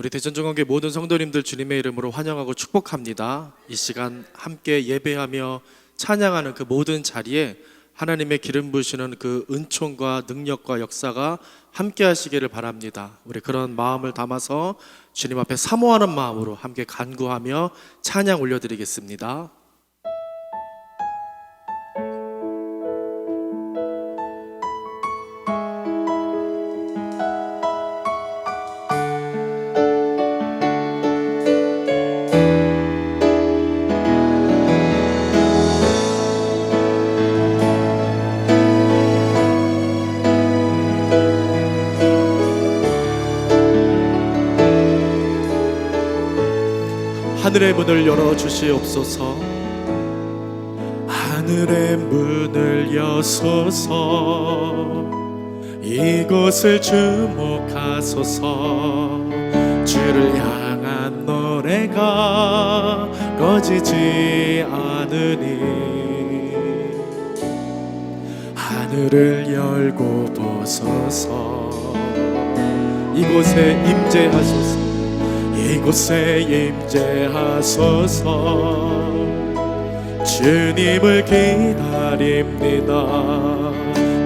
우리 대전정원교회 모든 성도님들 주님의 이름으로 환영하고 축복합니다. 이 시간 함께 예배하며 찬양하는 그 모든 자리에 하나님의 기름 부으시는 그 은총과 능력과 역사가 함께 하시기를 바랍니다. 우리 그런 마음을 담아서 주님 앞에 사모하는 마음으로 함께 간구하며 찬양 올려드리겠습니다. 하늘의 문을 열어주시옵소서. 하늘의 문을 여소서. 이곳을 주목하소서. 주를 향한 노래가 꺼지지 않으니 하늘을 열고 보소서. 이곳에 임재하소서. 이곳에 임재하소서. 주님을 기다립니다.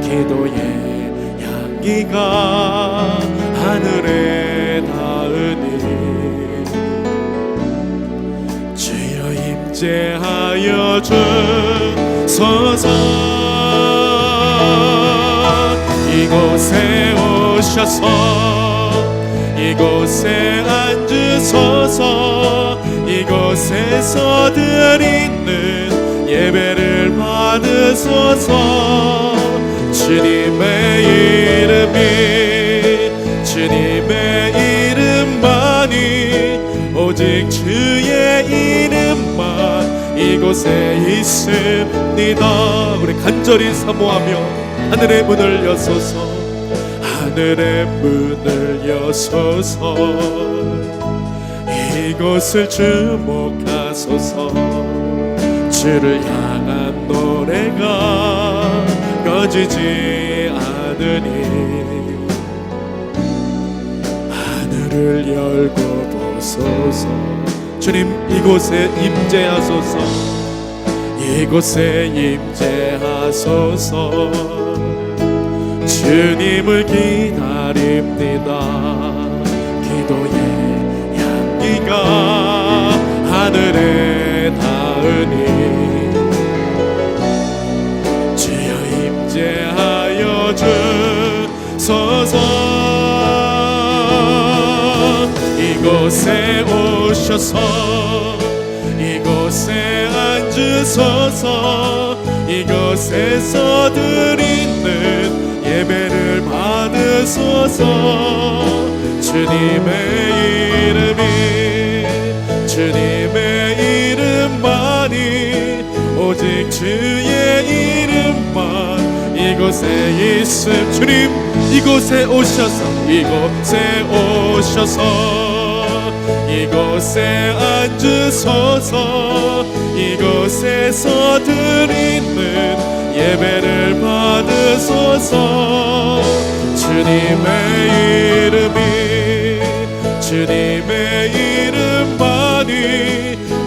기도의 향기가 하늘에 닿으니 주여 임재하여 주소서. 이곳에 오셔서 이곳에 앉으소서. 이곳에서 드리는 예배를 받으소서. 주님의 이름이 주님의 이름만이 오직 주의 이름만 이곳에 있습니다. 우리 간절히 사모하며 하늘의 문을 여소서. 하늘의 문을 여소서. 이곳을 주목하소서. 주를 향한 노래가 꺼지지 않으니 하늘을 열고 보소서. 주님 이곳에 임재하소서. 이곳에 임재하소서. 주님을 기다립니다. 기도의 향기가 하늘에 닿으니 주여 임재하여 주소서. 이곳에 오셔서 이곳에 앉으소서. 이곳에서 드리는 예배를 받으소서. 주님의 이름이 주님의 이름만이 오직 주의 이름만 이곳에 있음. 주님 이곳에 오셔서 이곳에 오셔서 이곳에 앉으소서. 이곳에서 드리는 예배를 받으소서. 주님의 이름이 주님의 이름만이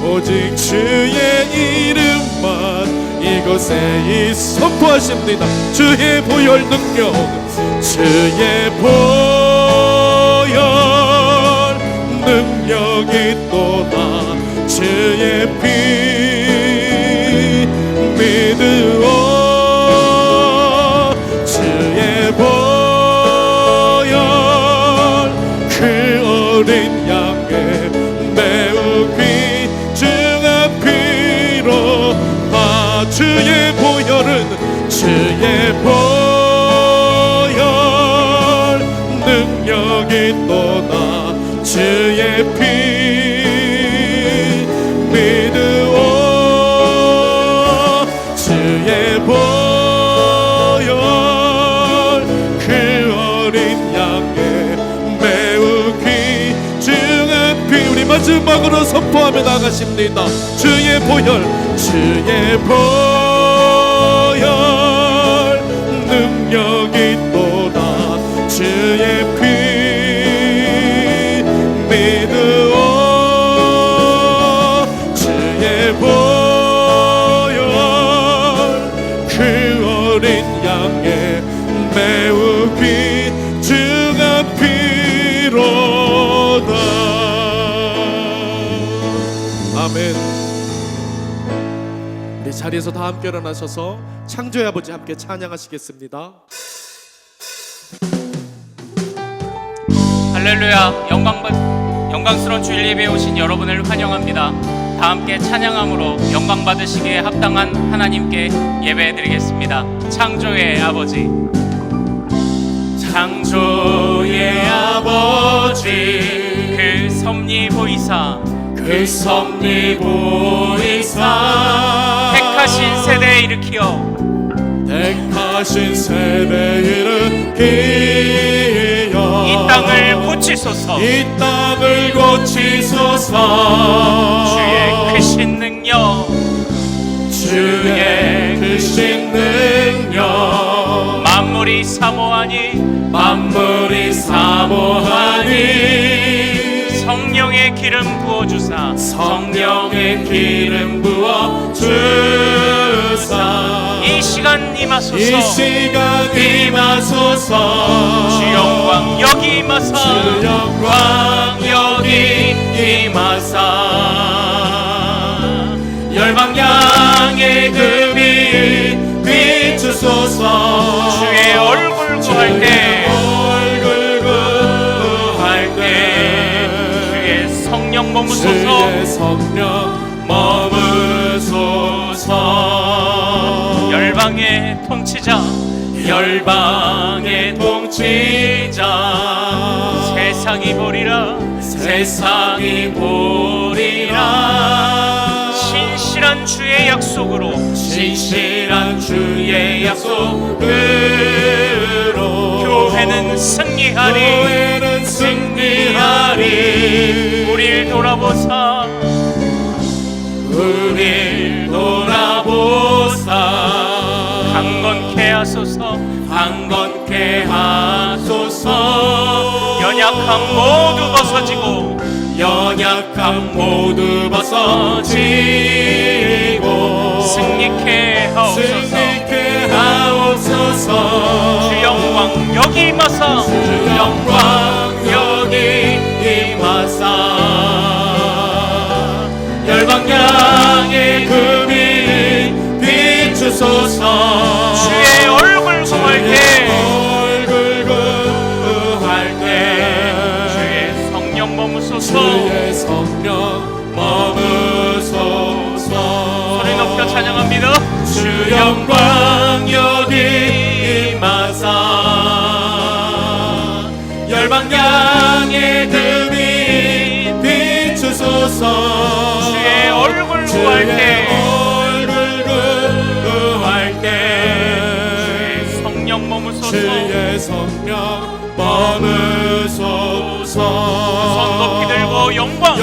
오직 주의 이름만 이곳에 선포하십니다. 주의 보혈 능력 주의 보혈 능력이 또다. 주의 피 믿으오. 주의 보혈 그 어린 양의 매우 귀중한 피로 다. 주의 보혈은 주의 보혈 능력이 또다. 주의 피 믿으오. 주의 보혈 그 어린 양의 매우 귀중한 피. 우리 마지막으로 선포하며 나가십니다. 주의 보혈 주의 보혈 능력이 또다. 주의 피 아멘. 우리 자리에서 다 함께 일어나셔서 창조의 아버지 함께 찬양하시겠습니다. 할렐루야. 영광스러운 주일 예배에 오신 여러분을 환영합니다. 다 함께 찬양함으로 영광 받으시기에 합당한 하나님께 예배드리겠습니다. 창조의 아버지, 창조의 아버지, 그 섭리 보이사, 택하신 세대에 일으키어 이 땅을 고치소서. 주의 크신 능력, 만물이 사모하니 성령의 기름 부어주사 이 시간 임하소서. 주 영광 여기 임하사 열방양의 그 빛 비추소서. 주의 얼굴 구할 때 주의 성령 머무소서. 열방의 통치자 세상이 보리라. 신실한 주의 약속으로 교회는 승리하리. 우릴 돌아보사 강건케 하소서. 연약함 모두 벗어지고 승리케 하옵소서. 주 영광 여기 임하사 열방양의 그 빛 비추소서. 주의 얼굴 구할 때 주의 성령 머무소서. 소리 높여 찬양합니다. 주 영광 여기 임하사 열방양의 그 빛 비추소서. 주의 얼굴 구할 때 주의 성령 머무소서. 손 높이 들고 영광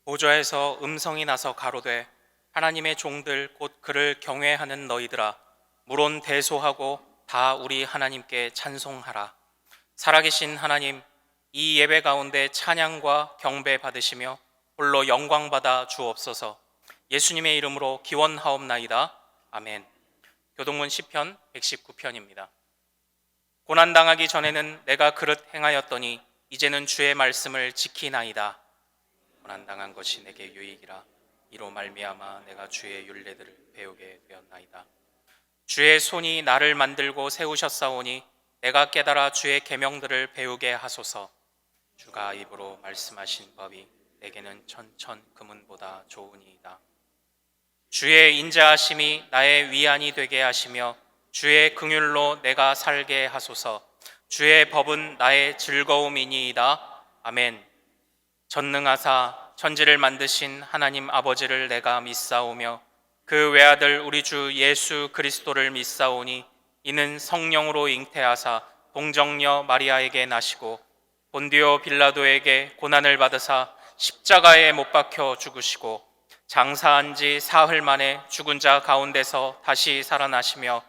보좌에서 음성이 나서 가로되 하나님의 종들 곧 그를 경외하는 너희들아 물론 대소하고 다 우리 하나님께 찬송하라. 살아계신 하나님, 이 예배 가운데 찬양과 경배 받으시며 홀로 영광 받아 주옵소서. 예수님의 이름으로 기원하옵나이다. 아멘. 교동문 시편 119편입니다. 고난당하기 전에는 내가 그릇 행하였더니 이제는 주의 말씀을 지키나이다. 고난당한 것이 내게 유익이라. 이로 말미암아 내가 주의 율례들을 배우게 되었나이다. 주의 손이 나를 만들고 세우셨사오니 내가 깨달아 주의 계명들을 배우게 하소서. 주가 입으로 말씀하신 법이 내게는 천천 금은보다 좋으니이다. 주의 인자하심이 나의 위안이 되게 하시며 주의 긍휼로 내가 살게 하소서. 주의 법은 나의 즐거움이니이다. 아멘. 전능하사 천지를 만드신 하나님 아버지를 내가 믿사오며 그 외아들 우리 주 예수 그리스도를 믿사오니 이는 성령으로 잉태하사 동정녀 마리아에게 나시고 본디오 빌라도에게 고난을 받으사 십자가에 못 박혀 죽으시고 장사한 지 사흘 만에 죽은 자 가운데서 다시 살아나시며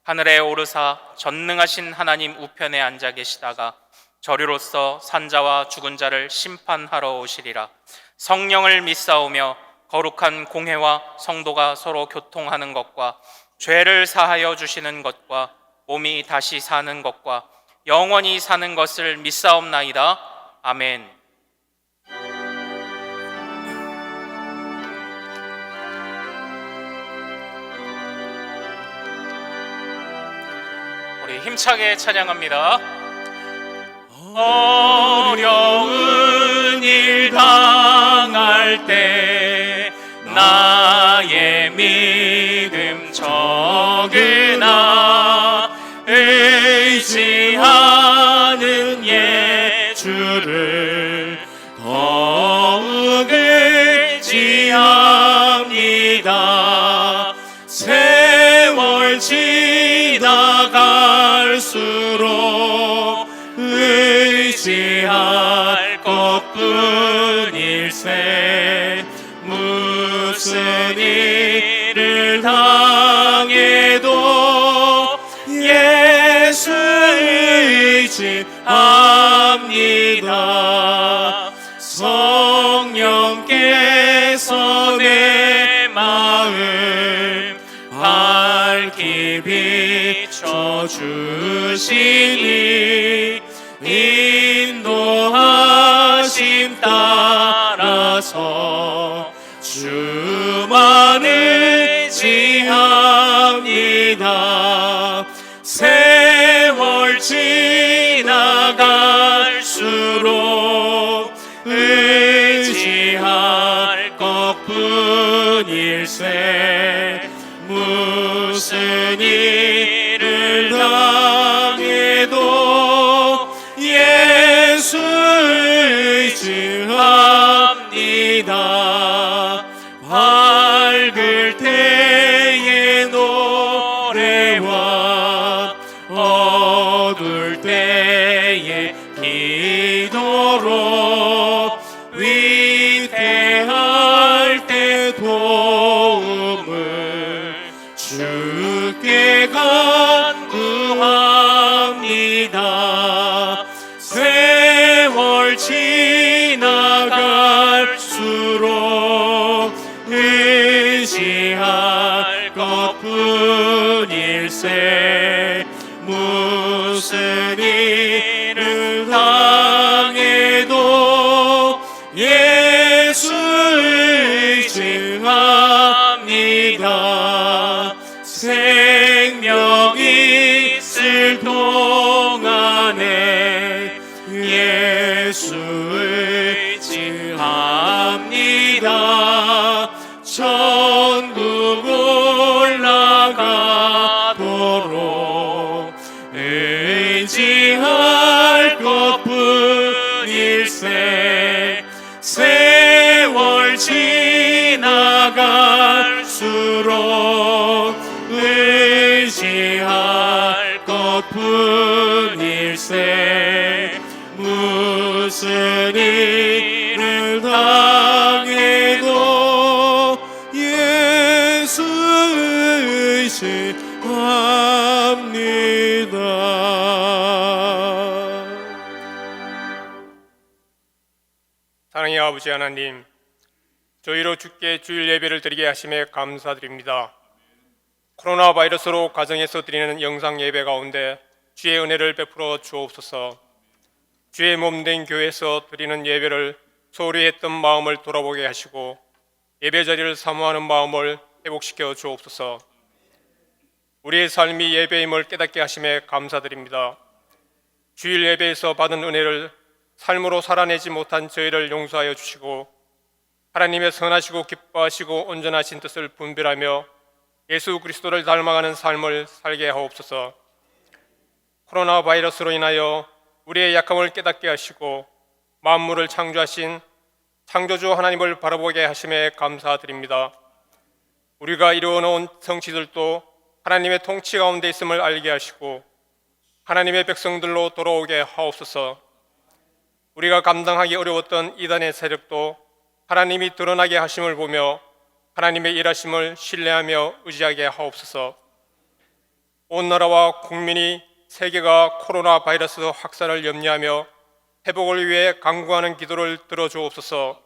하늘에 오르사 전능하신 하나님 우편에 앉아 계시다가 저리로서 산자와 죽은 자를 심판하러 오시리라. 성령을 믿사오며 거룩한 공회와 성도가 서로 교통하는 것과 죄를 사하여 주시는 것과 몸이 다시 사는 것과 영원히 사는 것을 믿사옵나이다. 아멘. 우리 힘차게 찬양합니다. 어려운 일 당할 때 나의 믿음 적으나 의지하는 예주를 더욱 의지합니다. 세월 지나갈수록 의지할 것뿐일세. 무슨 일을 당해도 예수 의지합니다. 성령께서 내 마음 밝히 비춰주시니 인도하심 따라서 주만 의지합니다. 세월 지나갈수록 의지할 것뿐일세. 무슨 일을 당해도 예수 의지합니다. 밝을 때의 노래와 어두울 때의 기도로 위태할 때 도움을 주께 간구합니다. 세월 지나갈수록 의지할 것뿐일세. 무슨 일을 당해도 예수 의지합니다. 생명 있을 동안에 예수 의지합니다. 천국 올라가도록 의지할 것뿐일세. 세월 지나갈수록 의지할 것뿐일세. 무슨 일을 당해도 예수 의지합니다. 사랑의 아버지 하나님, 저희로 주께 주일 예배를 드리게 하심에 감사드립니다. 코로나 바이러스로 가정에서 드리는 영상 예배 가운데 주의 은혜를 베풀어 주옵소서. 주의 몸된 교회에서 드리는 예배를 소홀히 했던 마음을 돌아보게 하시고 예배 자리를 사모하는 마음을 회복시켜 주옵소서. 우리의 삶이 예배임을 깨닫게 하심에 감사드립니다. 주일 예배에서 받은 은혜를 삶으로 살아내지 못한 저희를 용서하여 주시고 하나님의 선하시고 기뻐하시고 온전하신 뜻을 분별하며 예수 그리스도를 닮아가는 삶을 살게 하옵소서. 코로나 바이러스로 인하여 우리의 약함을 깨닫게 하시고 만물을 창조하신 창조주 하나님을 바라보게 하심에 감사드립니다. 우리가 이루어놓은 성취들도 하나님의 통치 가운데 있음을 알게 하시고 하나님의 백성들로 돌아오게 하옵소서. 우리가 감당하기 어려웠던 이단의 세력도 하나님이 드러나게 하심을 보며 하나님의 일하심을 신뢰하며 의지하게 하옵소서. 온 나라와 국민이 세계가 코로나 바이러스 확산을 염려하며 회복을 위해 간구하는 기도를 들어주옵소서.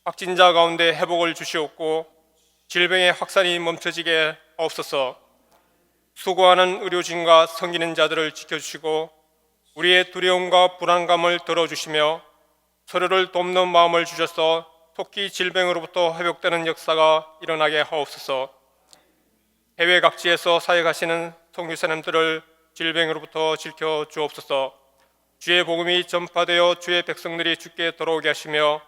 확진자 가운데 회복을 주시옵고 질병의 확산이 멈춰지게 하옵소서. 수고하는 의료진과 섬기는 자들을 지켜주시고 우리의 두려움과 불안감을 들어주시며 서로를 돕는 마음을 주셔서 속히 질병으로부터 회복되는 역사가 일어나게 하옵소서. 해외 각지에서 사역하시는 선교사님들을 질병으로부터 지켜 주옵소서. 주의 복음이 전파되어 주의 백성들이 주께 돌아오게 하시며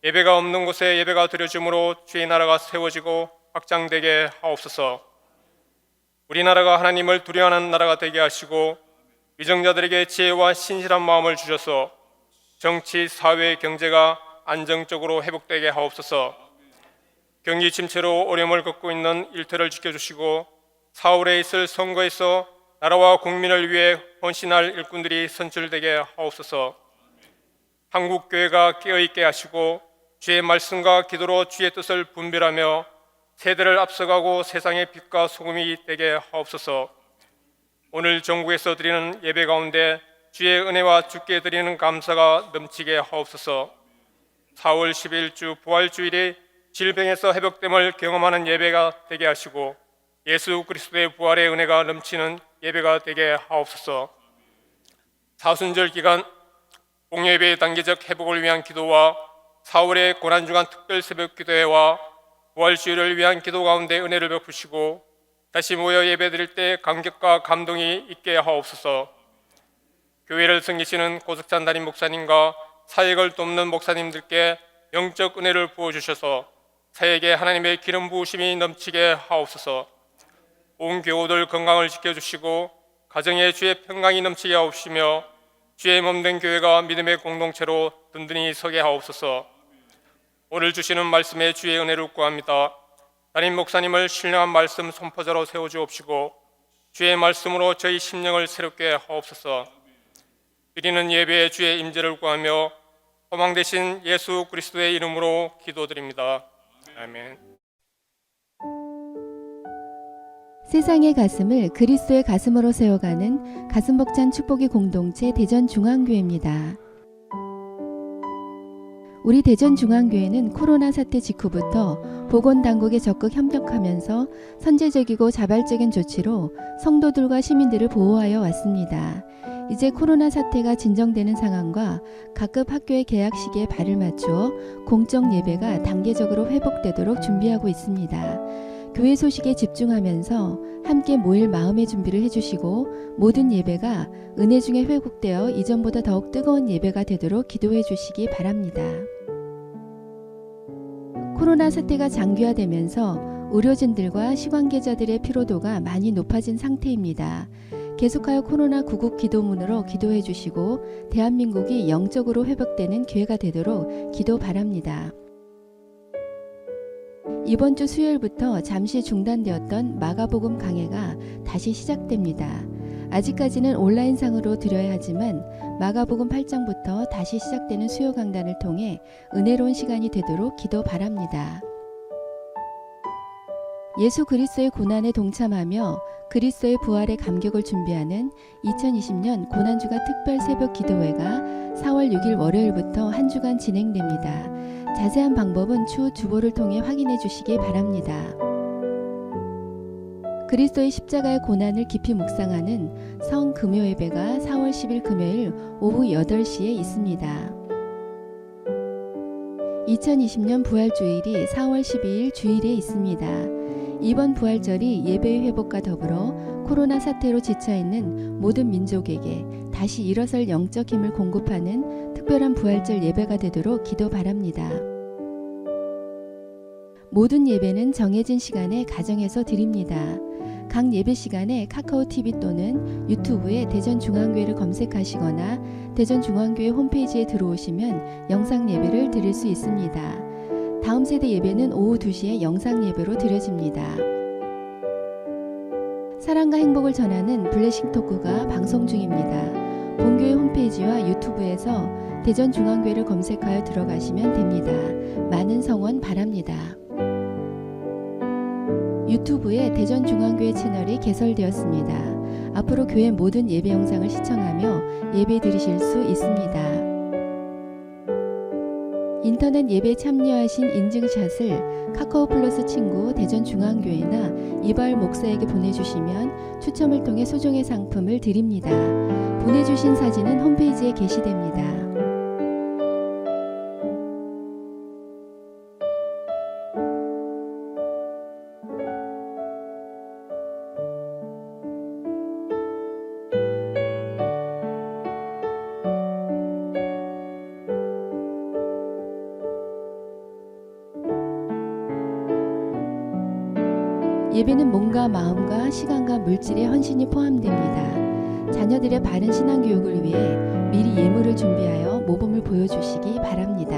예배가 없는 곳에 예배가 드려짐으로 주의 나라가 세워지고 확장되게 하옵소서. 우리나라가 하나님을 두려워하는 나라가 되게 하시고 위정자들에게 지혜와 신실한 마음을 주셔서 정치, 사회, 경제가 안정적으로 회복되게 하옵소서. 경기 침체로 어려움을 겪고 있는 일터를 지켜주시고 4월에 있을 선거에서 나라와 국민을 위해 헌신할 일꾼들이 선출되게 하옵소서. 한국교회가 깨어있게 하시고 주의 말씀과 기도로 주의 뜻을 분별하며 세대를 앞서가고 세상의 빛과 소금이 되게 하옵소서. 오늘 전국에서 드리는 예배 가운데 주의 은혜와 주께 드리는 감사가 넘치게 하옵소서. 4월 10일 주 부활주일이 질병에서 회복됨을 경험하는 예배가 되게 하시고 예수 그리스도의 부활의 은혜가 넘치는 예배가 되게 하옵소서. 사순절 기간 공예배의 단계적 회복을 위한 기도와 4월의 고난주간 특별 새벽 기도회와 부활주일을 위한 기도 가운데 은혜를 베푸시고 다시 모여 예배드릴 때 감격과 감동이 있게 하옵소서. 교회를 섬기시는 고석찬 담임 목사님과 사역을 돕는 목사님들께 영적 은혜를 부어주셔서 사역에 하나님의 기름 부으심이 넘치게 하옵소서. 온 교우들 건강을 지켜주시고 가정에 주의 평강이 넘치게 하옵시며 주의 몸된 교회가 믿음의 공동체로 든든히 서게 하옵소서. 오늘 주시는 말씀에 주의 은혜를 구합니다. 담임 목사님을 신령한 말씀 선포자로 세워주옵시고 주의 말씀으로 저희 심령을 새롭게 하옵소서. 드리는 예배에 주의 임재를 구하며 소망 되신 예수 그리스도의 이름으로 기도드립니다. 아멘. 세상의 가슴을 그리스도의 가슴으로 세워가는 가슴 벅찬 축복의 공동체 대전중앙교회입니다. 우리 대전중앙교회는 코로나 사태 직후부터 보건당국에 적극 협력하면서 선제적이고 자발적인 조치로 성도들과 시민들을 보호하여 왔습니다. 이제 코로나 사태가 진정되는 상황과 각급 학교의 개학 시기에 발을 맞추어 공적 예배가 단계적으로 회복되도록 준비하고 있습니다. 교회 소식에 집중하면서 함께 모일 마음의 준비를 해주시고 모든 예배가 은혜 중에 회복되어 이전보다 더욱 뜨거운 예배가 되도록 기도해 주시기 바랍니다. 코로나 사태가 장기화되면서 의료진들과 시관계자들의 피로도가 많이 높아진 상태입니다. 계속하여 코로나 구국 기도문으로 기도해 주시고 대한민국이 영적으로 회복되는 기회가 되도록 기도 바랍니다. 이번 주 수요일부터 잠시 중단되었던 마가복음 강해가 다시 시작됩니다. 아직까지는 온라인상으로 드려야 하지만 마가복음 8장부터 다시 시작되는 수요 강단을 통해 은혜로운 시간이 되도록 기도 바랍니다. 예수 그리스도의 고난에 동참하며 그리스도의 부활의 감격을 준비하는 2020년 고난주가 특별 새벽 기도회가 4월 6일 월요일부터 한 주간 진행됩니다. 자세한 방법은 추후 주보를 통해 확인해 주시기 바랍니다. 그리스도의 십자가의 고난을 깊이 묵상하는 성금요 예배가 4월 10일 금요일 오후 8시에 있습니다. 2020년 부활주일이 4월 12일 주일에 있습니다. 이번 부활절이 예배의 회복과 더불어 코로나 사태로 지쳐있는 모든 민족에게 다시 일어설 영적 힘을 공급하는 특별한 부활절 예배가 되도록 기도 바랍니다. 모든 예배는 정해진 시간에 가정에서 드립니다. 각 예배 시간에 카카오 TV 또는 유튜브에 대전중앙교회를 검색하시거나 대전중앙교회 홈페이지에 들어오시면 영상 예배를 드릴 수 있습니다. 다음 세대 예배는 오후 2시에 영상 예배로 드려집니다. 사랑과 행복을 전하는 블레싱 토크가 방송 중입니다. 본교회 홈페이지와 유튜브에서 대전중앙교회를 검색하여 들어가시면 됩니다. 많은 성원 바랍니다. 유튜브에 대전중앙교회 채널이 개설되었습니다. 앞으로 교회 모든 예배 영상을 시청하며 예배 드리실 수 있습니다. 인터넷 예배에 참여하신 인증샷을 카카오 플러스 친구 대전중앙교회나 이발 목사에게 보내주시면 추첨을 통해 소정의 상품을 드립니다. 보내주신 사진은 홈페이지에 게시됩니다. 예배는 몸과 마음과 시간과 물질의 헌신이 포함됩니다. 자녀들의 바른 신앙 교육을 위해 미리 예물을 준비하여 모범을 보여주시기 바랍니다.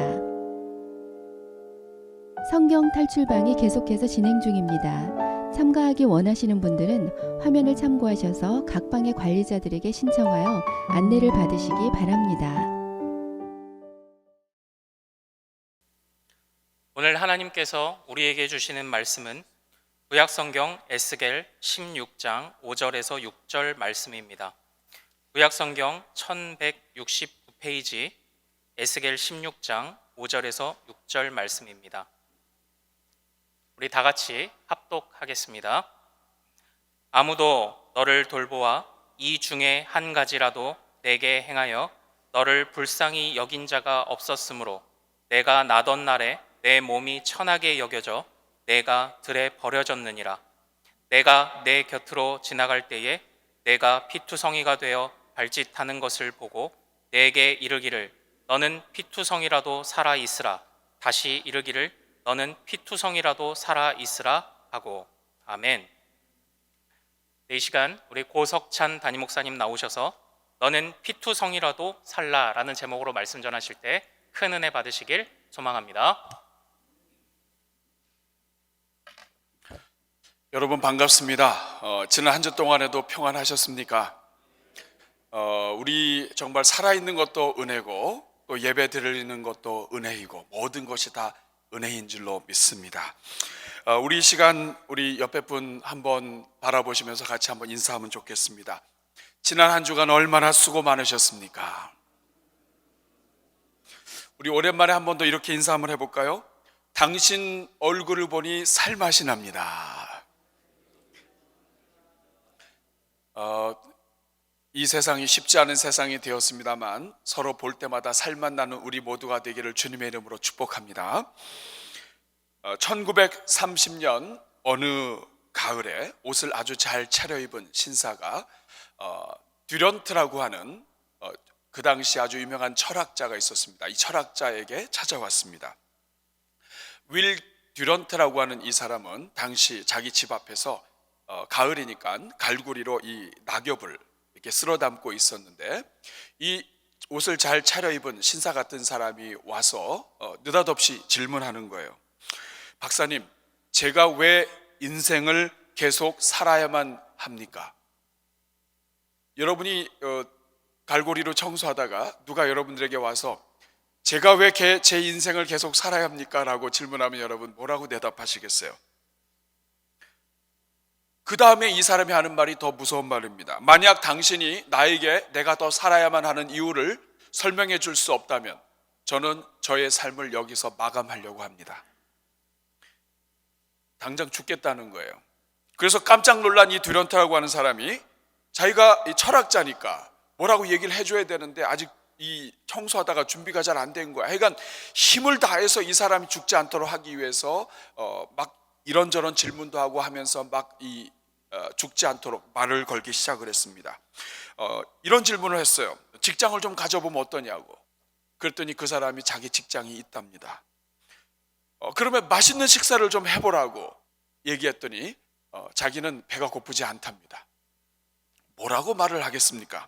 성경 탈출방이 계속해서 진행 중입니다. 참가하기 원하시는 분들은 화면을 참고하셔서 각 방의 관리자들에게 신청하여 안내를 받으시기 바랍니다. 오늘 하나님께서 우리에게 주시는 말씀은 구약성경 에스겔 16장 5절에서 6절 말씀입니다. 구약성경 1169페이지 에스겔 16장 5절에서 6절 말씀입니다. 우리 다 같이 합독하겠습니다. 아무도 너를 돌보아 이 중에 한 가지라도 내게 행하여 너를 불쌍히 여긴 자가 없었으므로 내가 나던 날에 내 몸이 천하게 여겨져 내가 들에 버려졌느니라. 내가 내 곁으로 지나갈 때에 내가 피투성이가 되어 발짓하는 것을 보고 내게 이르기를 너는 피투성이라도 살아 있으라. 다시 이르기를 너는 피투성이라도 살아 있으라 하고. 아멘. 이 시간 우리 고석찬 담임 목사님 나오셔서 너는 피투성이라도 살라라는 제목으로 말씀 전하실 때 큰 은혜 받으시길 소망합니다. 여러분 반갑습니다. 지난 한 주 동안에도 평안하셨습니까? 우리 정말 살아있는 것도 은혜고 또 예배 드리는 것도 은혜이고 모든 것이 다 은혜인 줄로 믿습니다. 우리 이 시간 우리 옆에 분 한번 바라보시면서 같이 한번 인사하면 좋겠습니다. 지난 한 주간 얼마나 수고 많으셨습니까? 우리 오랜만에 한 번 더 이렇게 인사 한번 해볼까요? 당신 얼굴을 보니 살맛이 납니다. 이 세상이 쉽지 않은 세상이 되었습니다만 서로 볼 때마다 살맛 나는 우리 모두가 되기를 주님의 이름으로 축복합니다. 1930년 어느 가을에 옷을 아주 잘 차려입은 신사가 듀런트라고 하는 그 당시 아주 유명한 철학자가 있었습니다. 이 철학자에게 찾아왔습니다. 윌 듀런트라고 하는 이 사람은 당시 자기 집 앞에서 가을이니까 갈고리로 이 낙엽을 이렇게 쓸어 담고 있었는데 이 옷을 잘 차려입은 신사 같은 사람이 와서 느닷없이 질문하는 거예요. 박사님, 제가 왜 인생을 계속 살아야만 합니까? 여러분이 갈고리로 청소하다가 누가 여러분들에게 와서 제가 왜 제 인생을 계속 살아야 합니까? 라고 질문하면 여러분 뭐라고 대답하시겠어요? 그 다음에 이 사람이 하는 말이 더 무서운 말입니다. 만약 당신이 나에게 내가 더 살아야만 하는 이유를 설명해 줄 수 없다면 저는 저의 삶을 여기서 마감하려고 합니다. 당장 죽겠다는 거예요. 그래서 깜짝 놀란 이 듀런트라고 하는 사람이 자기가 이 철학자니까 뭐라고 얘기를 해줘야 되는데 아직 이 청소하다가 준비가 잘 안 된 거야. 하여간 힘을 다해서 이 사람이 죽지 않도록 하기 위해서 막 이런저런 질문도 하고 하면서 막 죽지 않도록 말을 걸기 시작을 했습니다. 이런 질문을 했어요. 직장을 좀 가져보면 어떠냐고. 그랬더니 그 사람이 자기 직장이 있답니다. 그러면 맛있는 식사를 좀 해보라고 얘기했더니 자기는 배가 고프지 않답니다. 뭐라고 말을 하겠습니까?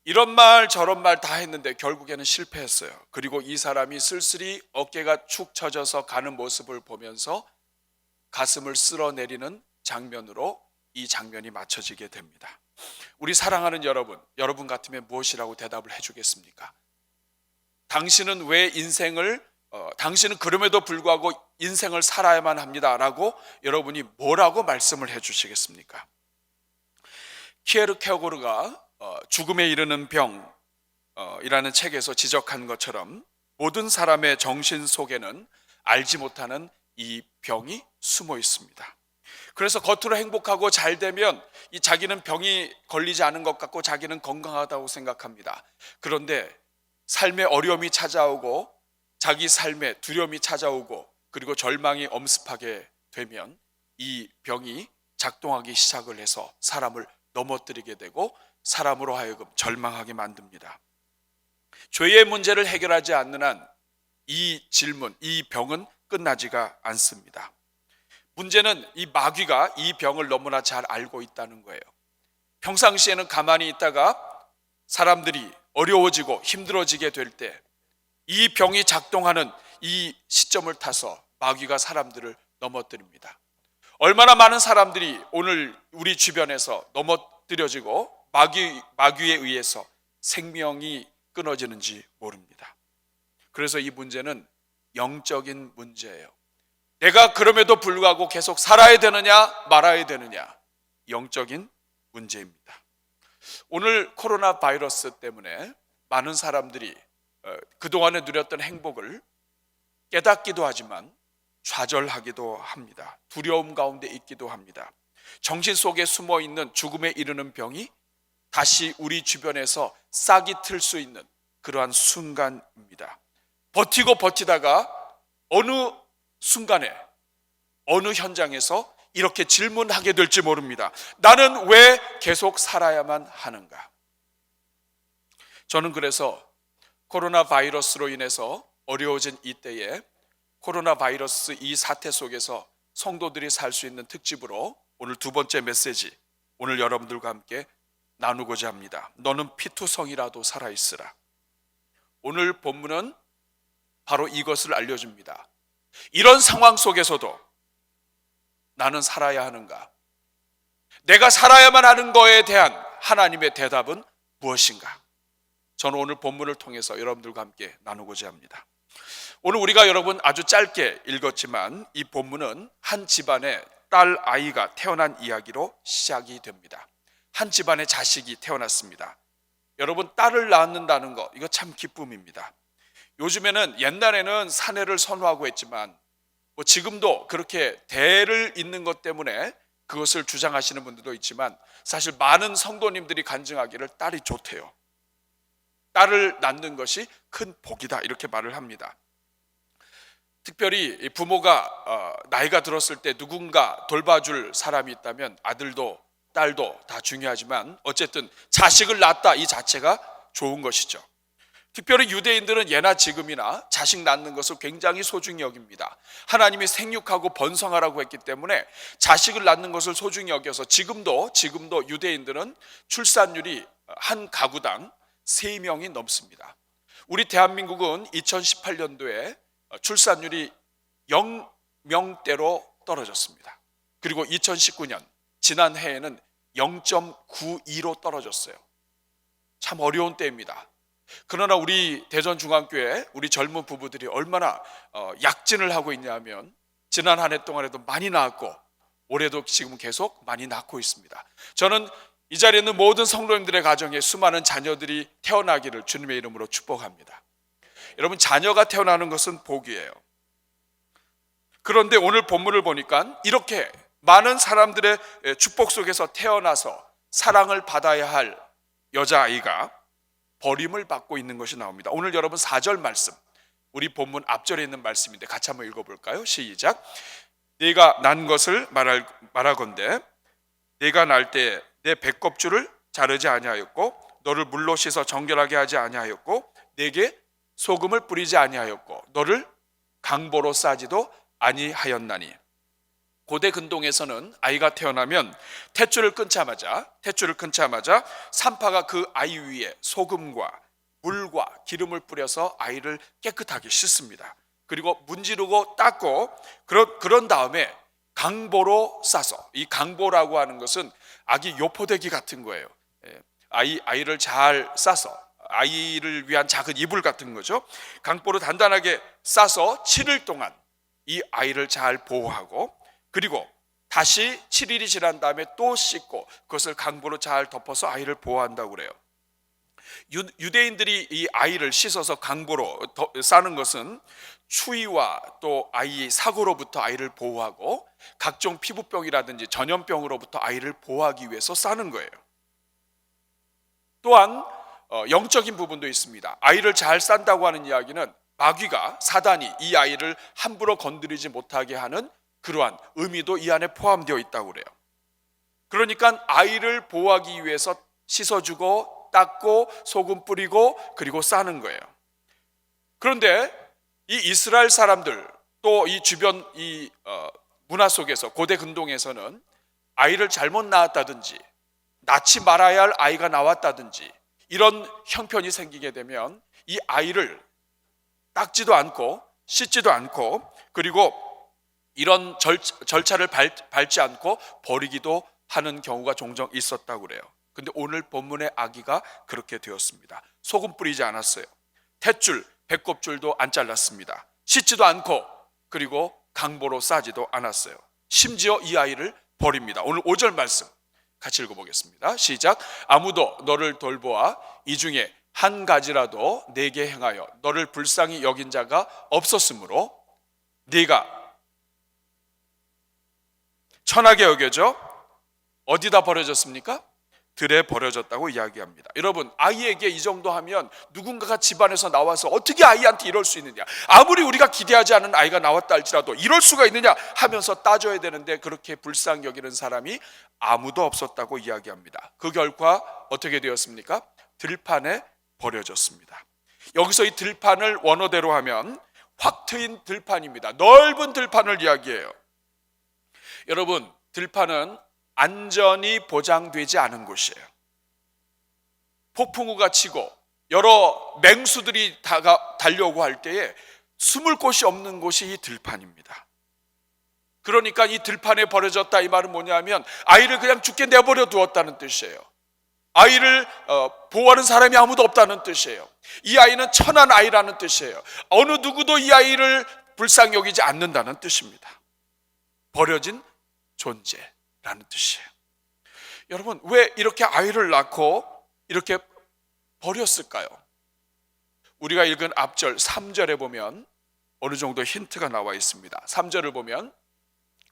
이런 말 저런 말 다 했는데 결국에는 실패했어요. 그리고 이 사람이 쓸쓸히 어깨가 축 처져서 가는 모습을 보면서 가슴을 쓸어내리는 장면으로 이 장면이 맞춰지게 됩니다. 우리 사랑하는 여러분 같으면 무엇이라고 대답을 해주겠습니까? 당신은 왜 당신은 그럼에도 불구하고 인생을 살아야만 합니다라고 여러분이 뭐라고 말씀을 해주시겠습니까? 키에르케고르가 죽음에 이르는 병이라는 책에서 지적한 것처럼 모든 사람의 정신 속에는 알지 못하는 이 병이 숨어 있습니다. 그래서 겉으로 행복하고 잘 되면 자기는 병이 걸리지 않은 것 같고 자기는 건강하다고 생각합니다. 그런데 삶에 어려움이 찾아오고 자기 삶에 두려움이 찾아오고 그리고 절망이 엄습하게 되면 이 병이 작동하기 시작을 해서 사람을 넘어뜨리게 되고 사람으로 하여금 절망하게 만듭니다. 죄의 문제를 해결하지 않는 한 이 질문, 이 병은 끝나지가 않습니다. 문제는 이 마귀가 이 병을 너무나 잘 알고 있다는 거예요. 평상시에는 가만히 있다가 사람들이 어려워지고 힘들어지게 될 때 이 병이 작동하는 이 시점을 타서 마귀가 사람들을 넘어뜨립니다. 얼마나 많은 사람들이 오늘 우리 주변에서 넘어뜨려지고 마귀에 의해서 생명이 끊어지는지 모릅니다. 그래서 이 문제는 영적인 문제예요. 내가 그럼에도 불구하고 계속 살아야 되느냐 말아야 되느냐, 영적인 문제입니다. 오늘 코로나 바이러스 때문에 많은 사람들이 그동안에 누렸던 행복을 깨닫기도 하지만 좌절하기도 합니다. 두려움 가운데 있기도 합니다. 정신 속에 숨어 있는 죽음에 이르는 병이 다시 우리 주변에서 싹이 틀 수 있는 그러한 순간입니다. 버티고 버티다가 어느 순간에 어느 현장에서 이렇게 질문하게 될지 모릅니다. 나는 왜 계속 살아야만 하는가? 저는 그래서 코로나 바이러스로 인해서 어려워진 이때에 코로나 바이러스 이 사태 속에서 성도들이 살 수 있는 특집으로 오늘 두 번째 메시지, 오늘 여러분들과 함께 나누고자 합니다. 너는 피투성이라도 살아있으라. 오늘 본문은 바로 이것을 알려줍니다. 이런 상황 속에서도 나는 살아야 하는가? 내가 살아야만 하는 거에 대한 하나님의 대답은 무엇인가? 저는 오늘 본문을 통해서 여러분들과 함께 나누고자 합니다. 오늘 우리가 여러분 아주 짧게 읽었지만 이 본문은 한 집안에 딸 아이가 태어난 이야기로 시작이 됩니다. 한 집안에 자식이 태어났습니다. 여러분, 딸을 낳는다는 거, 이거 참 기쁨입니다. 요즘에는, 옛날에는 사내를 선호하고 했지만 지금도 그렇게 대를 잇는 것 때문에 그것을 주장하시는 분들도 있지만 사실 많은 성도님들이 간증하기를 딸이 좋대요. 딸을 낳는 것이 큰 복이다, 이렇게 말을 합니다. 특별히 부모가 나이가 들었을 때 누군가 돌봐줄 사람이 있다면 아들도 딸도 다 중요하지만 어쨌든 자식을 낳았다, 이 자체가 좋은 것이죠. 특별히 유대인들은 예나 지금이나 자식 낳는 것을 굉장히 소중히 여깁니다. 하나님이 생육하고 번성하라고 했기 때문에 자식을 낳는 것을 소중히 여겨서 지금도 유대인들은 출산율이 한 가구당 3명이 넘습니다. 우리 대한민국은 2018년도에 출산율이 0명대로 떨어졌습니다. 그리고 2019년 지난 해에는 0.92로 떨어졌어요. 참 어려운 때입니다. 그러나 우리 대전중앙교회 우리 젊은 부부들이 얼마나 약진을 하고 있냐면 지난 한 해 동안에도 많이 낳았고 올해도 지금 계속 많이 낳고 있습니다. 저는 이 자리에 있는 모든 성도님들의 가정에 수많은 자녀들이 태어나기를 주님의 이름으로 축복합니다. 여러분, 자녀가 태어나는 것은 복이에요. 그런데 오늘 본문을 보니까 이렇게 많은 사람들의 축복 속에서 태어나서 사랑을 받아야 할 여자아이가 버림을 받고 있는 것이 나옵니다. 오늘 여러분 4절 말씀, 우리 본문 앞절에 있는 말씀인데 같이 한번 읽어볼까요? 시작. 내가 난 것을 말하건대 내가 날 때 내 배꼽줄을 자르지 아니하였고 너를 물로 씻어 정결하게 하지 아니하였고 내게 소금을 뿌리지 아니하였고 너를 강보로 싸지도 아니하였나니. 고대 근동에서는 아이가 태어나면 탯줄을 끊자마자 산파가 그 아이 위에 소금과 물과 기름을 뿌려서 아이를 깨끗하게 씻습니다. 그리고 문지르고 닦고 그런 다음에 강보로 싸서, 이 강보라고 하는 것은 아기 요포대기 같은 거예요. 아이를 잘 싸서 아이를 위한 작은 이불 같은 거죠. 강보로 단단하게 싸서 7일 동안 이 아이를 잘 보호하고 그리고 다시 7일이 지난 다음에 또 씻고 그것을 강보로 잘 덮어서 아이를 보호한다고 그래요. 유대인들이 이 아이를 씻어서 강보로 싸는 것은 추위와 또 아이의 사고로부터 아이를 보호하고 각종 피부병이라든지 전염병으로부터 아이를 보호하기 위해서 싸는 거예요. 또한 영적인 부분도 있습니다. 아이를 잘 싼다고 하는 이야기는 마귀가, 사단이 이 아이를 함부로 건드리지 못하게 하는 그러한 의미도 이 안에 포함되어 있다고 그래요. 그러니까 아이를 보호하기 위해서 씻어주고 닦고 소금 뿌리고 그리고 싸는 거예요. 그런데 이 이스라엘 사람들 또 이 주변 이 문화 속에서 고대 근동에서는 아이를 잘못 낳았다든지 낳지 말아야 할 아이가 나왔다든지 이런 형편이 생기게 되면 이 아이를 닦지도 않고 씻지도 않고 그리고 이런 절차를 밟지 않고 버리기도 하는 경우가 종종 있었다고 그래요. 근데 오늘 본문의 아기가 그렇게 되었습니다. 소금 뿌리지 않았어요. 탯줄, 배꼽줄도 안 잘랐습니다. 씻지도 않고 그리고 강보로 싸지도 않았어요. 심지어 이 아이를 버립니다. 오늘 5절 말씀 같이 읽어보겠습니다. 시작. 아무도 너를 돌보아 이 중에 한 가지라도 내게 행하여 너를 불쌍히 여긴 자가 없었으므로 네가 천하게 여겨져 어디다 버려졌습니까? 들에 버려졌다고 이야기합니다. 여러분, 아이에게 이 정도 하면 누군가가 집안에서 나와서 어떻게 아이한테 이럴 수 있느냐, 아무리 우리가 기대하지 않은 아이가 나왔다 할지라도 이럴 수가 있느냐 하면서 따져야 되는데 그렇게 불쌍히 여기는 사람이 아무도 없었다고 이야기합니다. 그 결과 어떻게 되었습니까? 들판에 버려졌습니다. 여기서 이 들판을 원어대로 하면 확 트인 들판입니다. 넓은 들판을 이야기해요. 여러분, 들판은 안전이 보장되지 않은 곳이에요. 폭풍우가 치고 여러 맹수들이 달려오고 할 때에 숨을 곳이 없는 곳이 이 들판입니다. 그러니까 이 들판에 버려졌다 이 말은 뭐냐면 아이를 그냥 죽게 내버려 두었다는 뜻이에요. 아이를 보호하는 사람이 아무도 없다는 뜻이에요. 이 아이는 천한 아이라는 뜻이에요. 어느 누구도 이 아이를 불쌍히 여기지 않는다는 뜻입니다. 버려진 존재라는 뜻이에요. 여러분, 왜 이렇게 아이를 낳고 이렇게 버렸을까요? 우리가 읽은 앞절 3절에 보면 어느 정도 힌트가 나와 있습니다. 3절을 보면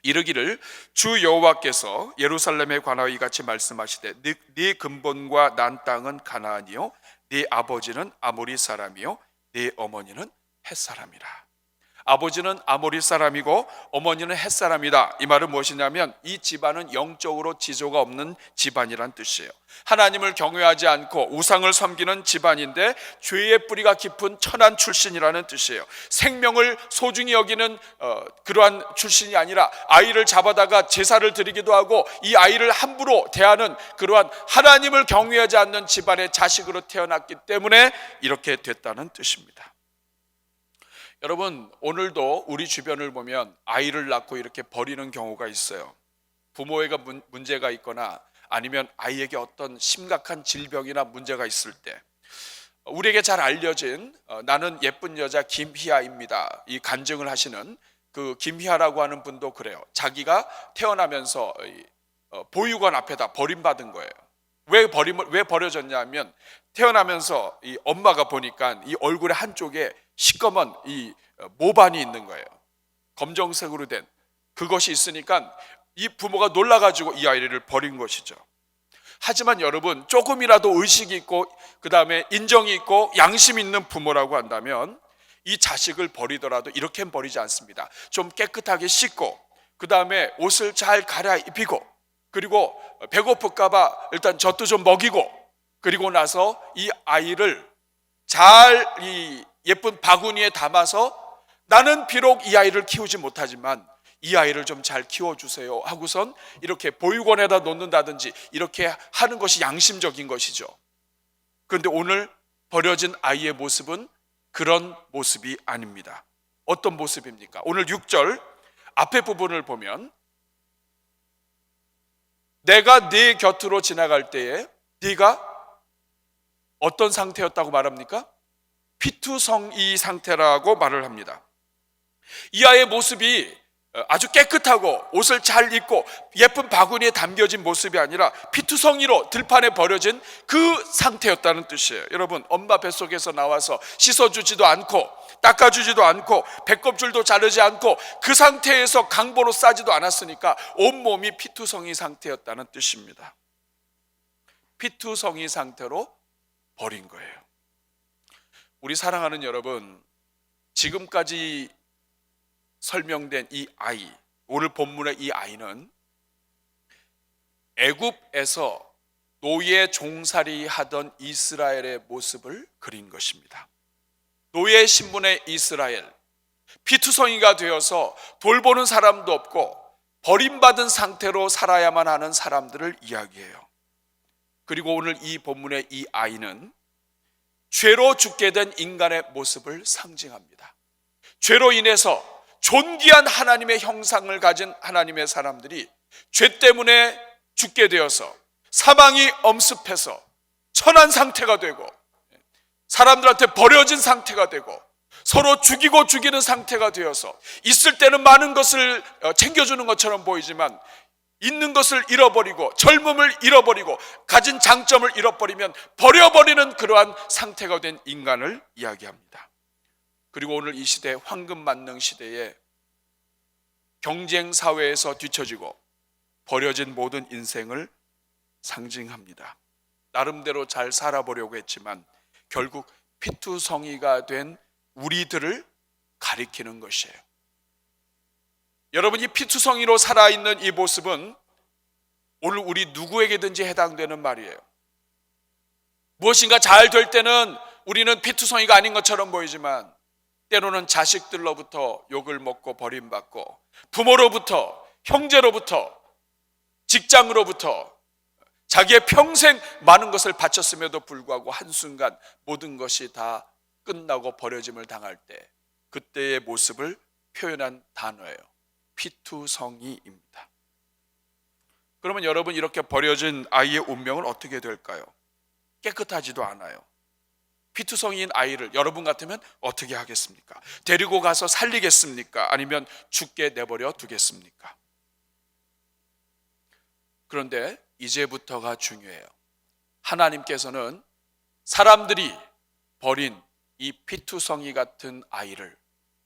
이르기를 주 여호와께서 예루살렘에 관하여 이같이 말씀하시되 네 근본과 난 땅은 가나안이요 네 아버지는 아모리 사람이요 네 어머니는 헷 사람이라. 아버지는 아모리 사람이고 어머니는 헷 사람이다. 이 말은 무엇이냐면 이 집안은 영적으로 지조가 없는 집안이란 뜻이에요. 하나님을 경외하지 않고 우상을 섬기는 집안인데 죄의 뿌리가 깊은 천한 출신이라는 뜻이에요. 생명을 소중히 여기는 그러한 출신이 아니라 아이를 잡아다가 제사를 드리기도 하고 이 아이를 함부로 대하는 그러한 하나님을 경외하지 않는 집안의 자식으로 태어났기 때문에 이렇게 됐다는 뜻입니다. 여러분, 오늘도 우리 주변을 보면 아이를 낳고 이렇게 버리는 경우가 있어요. 부모에게 문제가 있거나 아니면 아이에게 어떤 심각한 질병이나 문제가 있을 때 우리에게 잘 알려진 나는 예쁜 여자 김희아입니다. 이 간증을 하시는 그 김희아라고 하는 분도 그래요. 자기가 태어나면서 보육원 앞에다 버림받은 거예요. 왜 버려졌냐 하면 태어나면서 이 엄마가 보니까 이 얼굴의 한쪽에 시꺼먼 이 모반이 있는 거예요. 검정색으로 된 그것이 있으니까 이 부모가 놀라가지고 이 아이를 버린 것이죠. 하지만 여러분, 조금이라도 의식이 있고 그 다음에 인정이 있고 양심 있는 부모라고 한다면 이 자식을 버리더라도 이렇게는 버리지 않습니다. 좀 깨끗하게 씻고 그 다음에 옷을 잘 갈아입히고 그리고 배고플까 봐 일단 젖도 좀 먹이고 그리고 나서 이 아이를 잘 이 예쁜 바구니에 담아서 나는 비록 이 아이를 키우지 못하지만 이 아이를 좀 잘 키워주세요 하고선 이렇게 보육원에다 놓는다든지 이렇게 하는 것이 양심적인 것이죠. 그런데 오늘 버려진 아이의 모습은 그런 모습이 아닙니다. 어떤 모습입니까? 오늘 6절 앞에 부분을 보면 내가 네 곁으로 지나갈 때에 네가 어떤 상태였다고 말합니까? 피투성이 상태라고 말을 합니다. 이 아이의 모습이 아주 깨끗하고 옷을 잘 입고 예쁜 바구니에 담겨진 모습이 아니라 피투성이로 들판에 버려진 그 상태였다는 뜻이에요. 여러분, 엄마 뱃속에서 나와서 씻어주지도 않고 닦아주지도 않고 배꼽줄도 자르지 않고 그 상태에서 강보로 싸지도 않았으니까 온몸이 피투성이 상태였다는 뜻입니다. 피투성이 상태로 버린 거예요. 우리 사랑하는 여러분, 지금까지 설명된 이 아이, 오늘 본문의 이 아이는 애굽에서 노예 종살이 하던 이스라엘의 모습을 그린 것입니다. 노예 신분의 이스라엘, 피투성이가 되어서 돌보는 사람도 없고 버림받은 상태로 살아야만 하는 사람들을 이야기해요. 그리고 오늘 이 본문의 이 아이는 죄로 죽게 된 인간의 모습을 상징합니다. 죄로 인해서 존귀한 하나님의 형상을 가진 하나님의 사람들이 죄 때문에 죽게 되어서 사망이 엄습해서 천한 상태가 되고 사람들한테 버려진 상태가 되고 서로 죽이고 죽이는 상태가 되어서 있을 때는 많은 것을 챙겨주는 것처럼 보이지만 있는 것을 잃어버리고 젊음을 잃어버리고 가진 장점을 잃어버리면 버려버리는 그러한 상태가 된 인간을 이야기합니다. 그리고 오늘 이 시대 황금 만능 시대에 경쟁 사회에서 뒤처지고 버려진 모든 인생을 상징합니다. 나름대로 잘 살아보려고 했지만 결국 피투성이가 된 우리들을 가리키는 것이에요. 여러분, 이 피투성이로 살아있는 이 모습은 오늘 우리 누구에게든지 해당되는 말이에요. 무엇인가 잘 될 때는 우리는 피투성이가 아닌 것처럼 보이지만 때로는 자식들로부터 욕을 먹고 버림받고 부모로부터, 형제로부터, 직장으로부터 자기의 평생 많은 것을 바쳤음에도 불구하고 한순간 모든 것이 다 끝나고 버려짐을 당할 때 그때의 모습을 표현한 단어예요. 피투성이입니다. 그러면 여러분, 이렇게 버려진 아이의 운명은 어떻게 될까요? 깨끗하지도 않아요. 피투성이인 아이를 여러분 같으면 어떻게 하겠습니까? 데리고 가서 살리겠습니까? 아니면 죽게 내버려 두겠습니까? 그런데 이제부터가 중요해요. 하나님께서는 사람들이 버린 이 피투성이 같은 아이를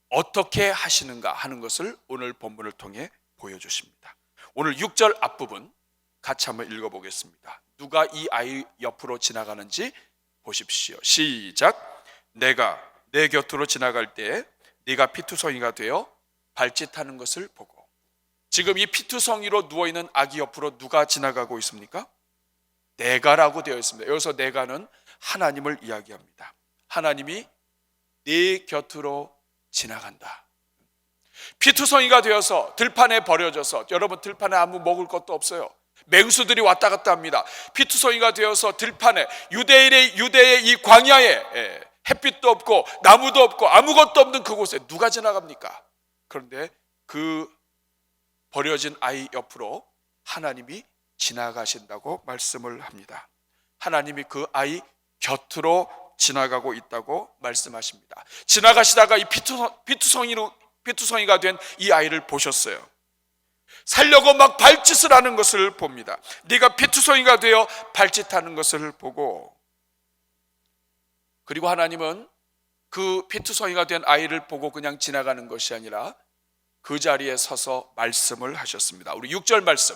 어떻게 하시는가 하는 것을 오늘 본문을 통해 보여주십니다. 오늘 6절 앞부분 같이 한번 읽어보겠습니다. 누가 이 아이 옆으로 지나가는지 보십시오. 시작. 내가 내 곁으로 지나갈 때에 네가 피투성이가 되어 발짓하는 것을 보고. 지금 이 피투성이로 누워있는 아기 옆으로 누가 지나가고 있습니까? 내가라고 되어 있습니다. 여기서 내가는 하나님을 이야기합니다. 하나님이 네 곁으로 지나간다. 피투성이가 되어서 들판에 버려져서, 여러분 들판에 아무 먹을 것도 없어요. 맹수들이 왔다 갔다 합니다. 피투성이가 되어서 들판에 유대의 이 광야에 햇빛도 없고 나무도 없고 아무것도 없는 그곳에 누가 지나갑니까? 그런데 그 버려진 아이 옆으로 하나님이 지나가신다고 말씀을 합니다. 하나님이 그 아이 곁으로 지나가고 있다고 말씀하십니다. 지나가시다가 이 피투성이가 된 이 아이를 보셨어요. 살려고 막 발짓을 하는 것을 봅니다. 네가 피투성이가 되어 발짓하는 것을 보고, 그리고 하나님은 그 피투성이가 된 아이를 보고 그냥 지나가는 것이 아니라 그 자리에 서서 말씀을 하셨습니다. 우리 6절 말씀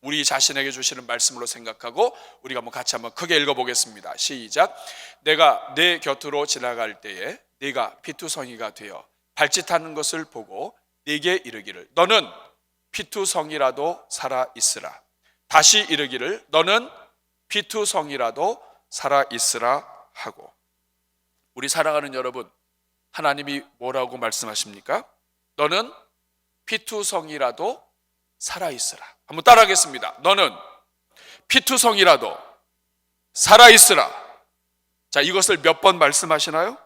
우리 자신에게 주시는 말씀으로 생각하고 우리가 같이 한번 크게 읽어보겠습니다. 시작. 내가 내 곁으로 지나갈 때에 네가 피투성이가 되어 발짓하는 것을 보고 네게 이르기를 너는 피투성이라도 살아 있으라. 다시 이르기를 너는 피투성이라도 살아 있으라 하고. 우리 사랑하는 여러분, 하나님이 뭐라고 말씀하십니까? 너는 피투성이라도 살아 있으라. 한번 따라하겠습니다. 너는 피투성이라도 살아 있으라. 자, 이것을 몇 번 말씀하시나요?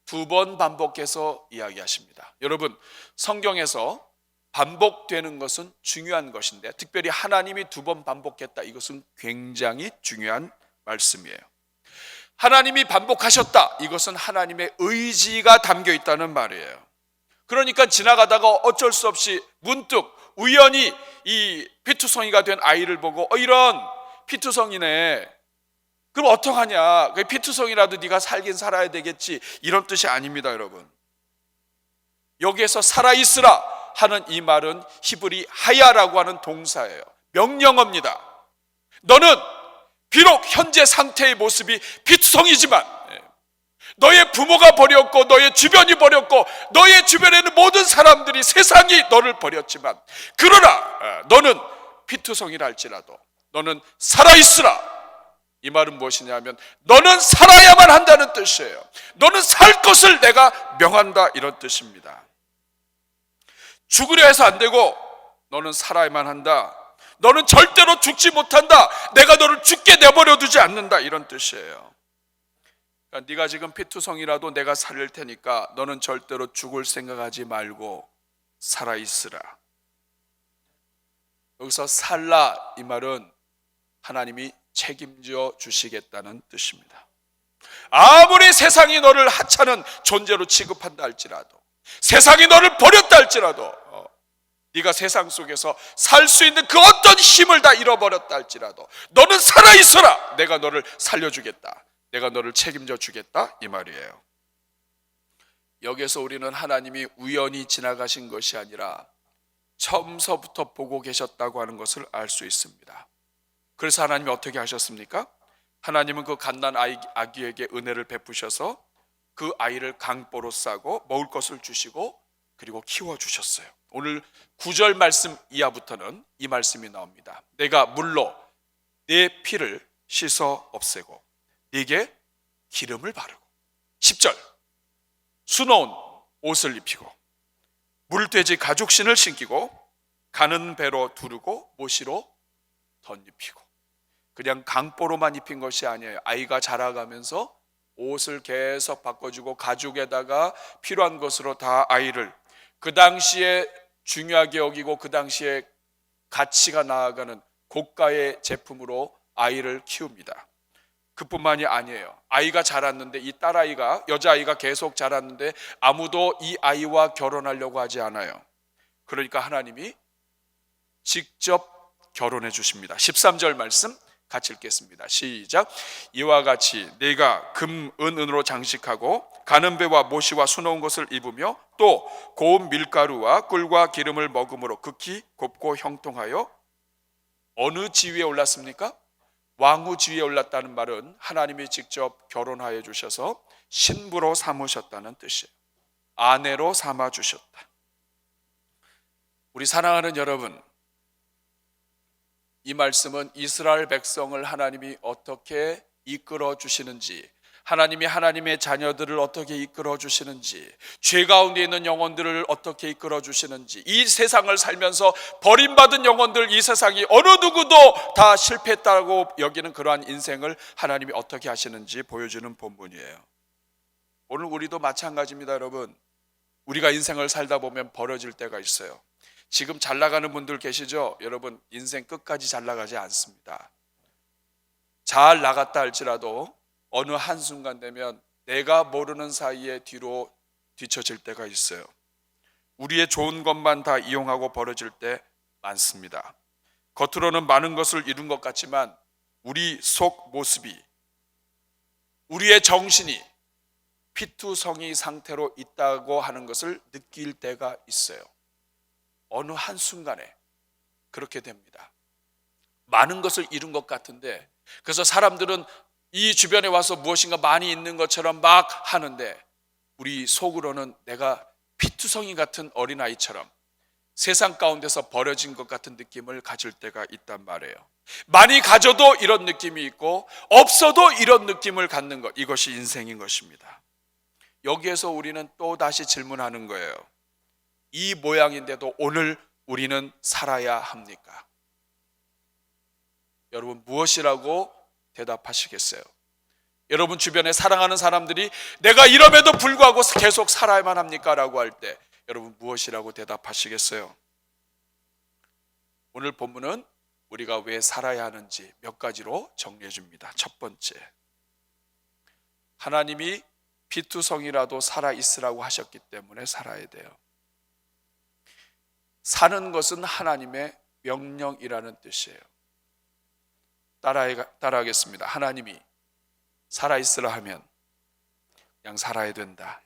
2번 반복해서 이야기하십니다. 여러분, 성경에서 반복되는 것은 중요한 것인데 특별히 하나님이 2번 반복했다. 이것은 굉장히 중요한 말씀이에요. 하나님이 반복하셨다. 이것은 하나님의 의지가 담겨 있다는 말이에요. 그러니까 지나가다가 어쩔 수 없이 문득 우연히 이 피투성이가 된 아이를 보고 이런 피투성이네. 그럼 어떡하냐? 피투성이라도 네가 살긴 살아야 되겠지. 이런 뜻이 아닙니다, 여러분. 여기에서 살아있으라 하는 이 말은 히브리 하야라고 하는 동사예요. 명령어입니다. 너는 비록 현재 상태의 모습이 피투성이지만 너의 부모가 버렸고 너의 주변이 버렸고 너의 주변에는 모든 사람들이 세상이 너를 버렸지만 그러나 너는 피투성이라 할지라도 너는 살아있으라. 이 말은 무엇이냐면 너는 살아야만 한다는 뜻이에요. 너는 살 것을 내가 명한다 이런 뜻입니다. 죽으려 해서 안 되고 너는 살아야만 한다. 너는 절대로 죽지 못한다. 내가 너를 죽게 내버려 두지 않는다 이런 뜻이에요. 그러니까 네가 지금 피투성이라도 내가 살릴 테니까 너는 절대로 죽을 생각하지 말고 살아있으라. 여기서 살라 이 말은 하나님이 책임져 주시겠다는 뜻입니다. 아무리 세상이 너를 하찮은 존재로 취급한다 할지라도 세상이 너를 버렸다 할지라도 네가 세상 속에서 살 수 있는 그 어떤 힘을 다 잃어버렸다 할지라도 너는 살아있어라. 내가 너를 살려주겠다. 내가 너를 책임져 주겠다 이 말이에요. 여기에서 우리는 하나님이 우연히 지나가신 것이 아니라 처음서부터 보고 계셨다고 하는 것을 알 수 있습니다. 그래서 하나님이 어떻게 하셨습니까? 하나님은 그 갓난 아기에게 은혜를 베푸셔서 그 아이를 강보로 싸고 먹을 것을 주시고 그리고 키워주셨어요. 오늘 9절 말씀 이하부터는 이 말씀이 나옵니다. 내가 물로 내 피를 씻어 없애고 네게 기름을 바르고 10절 수놓은 옷을 입히고 물돼지 가죽신을 신기고 가는 배로 두르고 모시로 덧입히고. 그냥 강보로만 입힌 것이 아니에요. 아이가 자라가면서 옷을 계속 바꿔주고 가죽에다가 필요한 것으로 다 아이를 그 당시에 중요하게 여기고 그 당시에 가치가 나아가는 고가의 제품으로 아이를 키웁니다. 그뿐만이 아니에요. 아이가 자랐는데 이 딸아이가 여자아이가 계속 자랐는데 아무도 이 아이와 결혼하려고 하지 않아요. 그러니까 하나님이 직접 결혼해 주십니다. 13절 말씀 같이 읽겠습니다. 시작. 이와 같이 네가 금, 은으로 장식하고 가는 배와 모시와 수놓은 것을 입으며 또 고운 밀가루와 꿀과 기름을 먹음으로 극히 곱고 형통하여 어느 지위에 올랐습니까? 왕후 지위에 올랐다는 말은 하나님이 직접 결혼하여 주셔서 신부로 삼으셨다는 뜻이에요. 아내로 삼아 주셨다. 우리 사랑하는 여러분, 이 말씀은 이스라엘 백성을 하나님이 어떻게 이끌어 주시는지, 하나님이 하나님의 자녀들을 어떻게 이끌어 주시는지, 죄 가운데 있는 영혼들을 어떻게 이끌어 주시는지, 이 세상을 살면서 버림받은 영혼들, 이 세상이 어느 누구도 다 실패했다고 여기는 그러한 인생을 하나님이 어떻게 하시는지 보여주는 본문이에요. 오늘 우리도 마찬가지입니다. 여러분, 우리가 인생을 살다 보면 버려질 때가 있어요. 지금 잘 나가는 분들 계시죠? 여러분, 인생 끝까지 잘 나가지 않습니다. 잘 나갔다 할지라도 어느 한순간 되면 내가 모르는 사이에 뒤로 뒤처질 때가 있어요. 우리의 좋은 것만 다 이용하고 버려질 때 많습니다. 겉으로는 많은 것을 이룬 것 같지만 우리 속 모습이, 우리의 정신이 피투성이 상태로 있다고 하는 것을 느낄 때가 있어요. 어느 한순간에 그렇게 됩니다. 많은 것을 잃은 것 같은데, 그래서 사람들은 이 주변에 와서 무엇인가 많이 있는 것처럼 막 하는데, 우리 속으로는 내가 피투성이 같은 어린아이처럼 세상 가운데서 버려진 것 같은 느낌을 가질 때가 있단 말이에요. 많이 가져도 이런 느낌이 있고 없어도 이런 느낌을 갖는 것, 이것이 인생인 것입니다. 여기에서 우리는 또 다시 질문하는 거예요. 이 모양인데도 오늘 우리는 살아야 합니까? 여러분, 무엇이라고 대답하시겠어요? 여러분 주변에 사랑하는 사람들이 내가 이럼에도 불구하고 계속 살아야만 합니까? 라고 할 때 여러분 무엇이라고 대답하시겠어요? 오늘 본문은 우리가 왜 살아야 하는지 몇 가지로 정리해 줍니다. 첫 번째, 하나님이 피투성이라도 살아있으라고 하셨기 때문에 살아야 돼요. 사는 것은 하나님의 명령이라는 뜻이에요. 따라하겠습니다. 하나님이 살아있으라 하면 그냥 살아야 된다.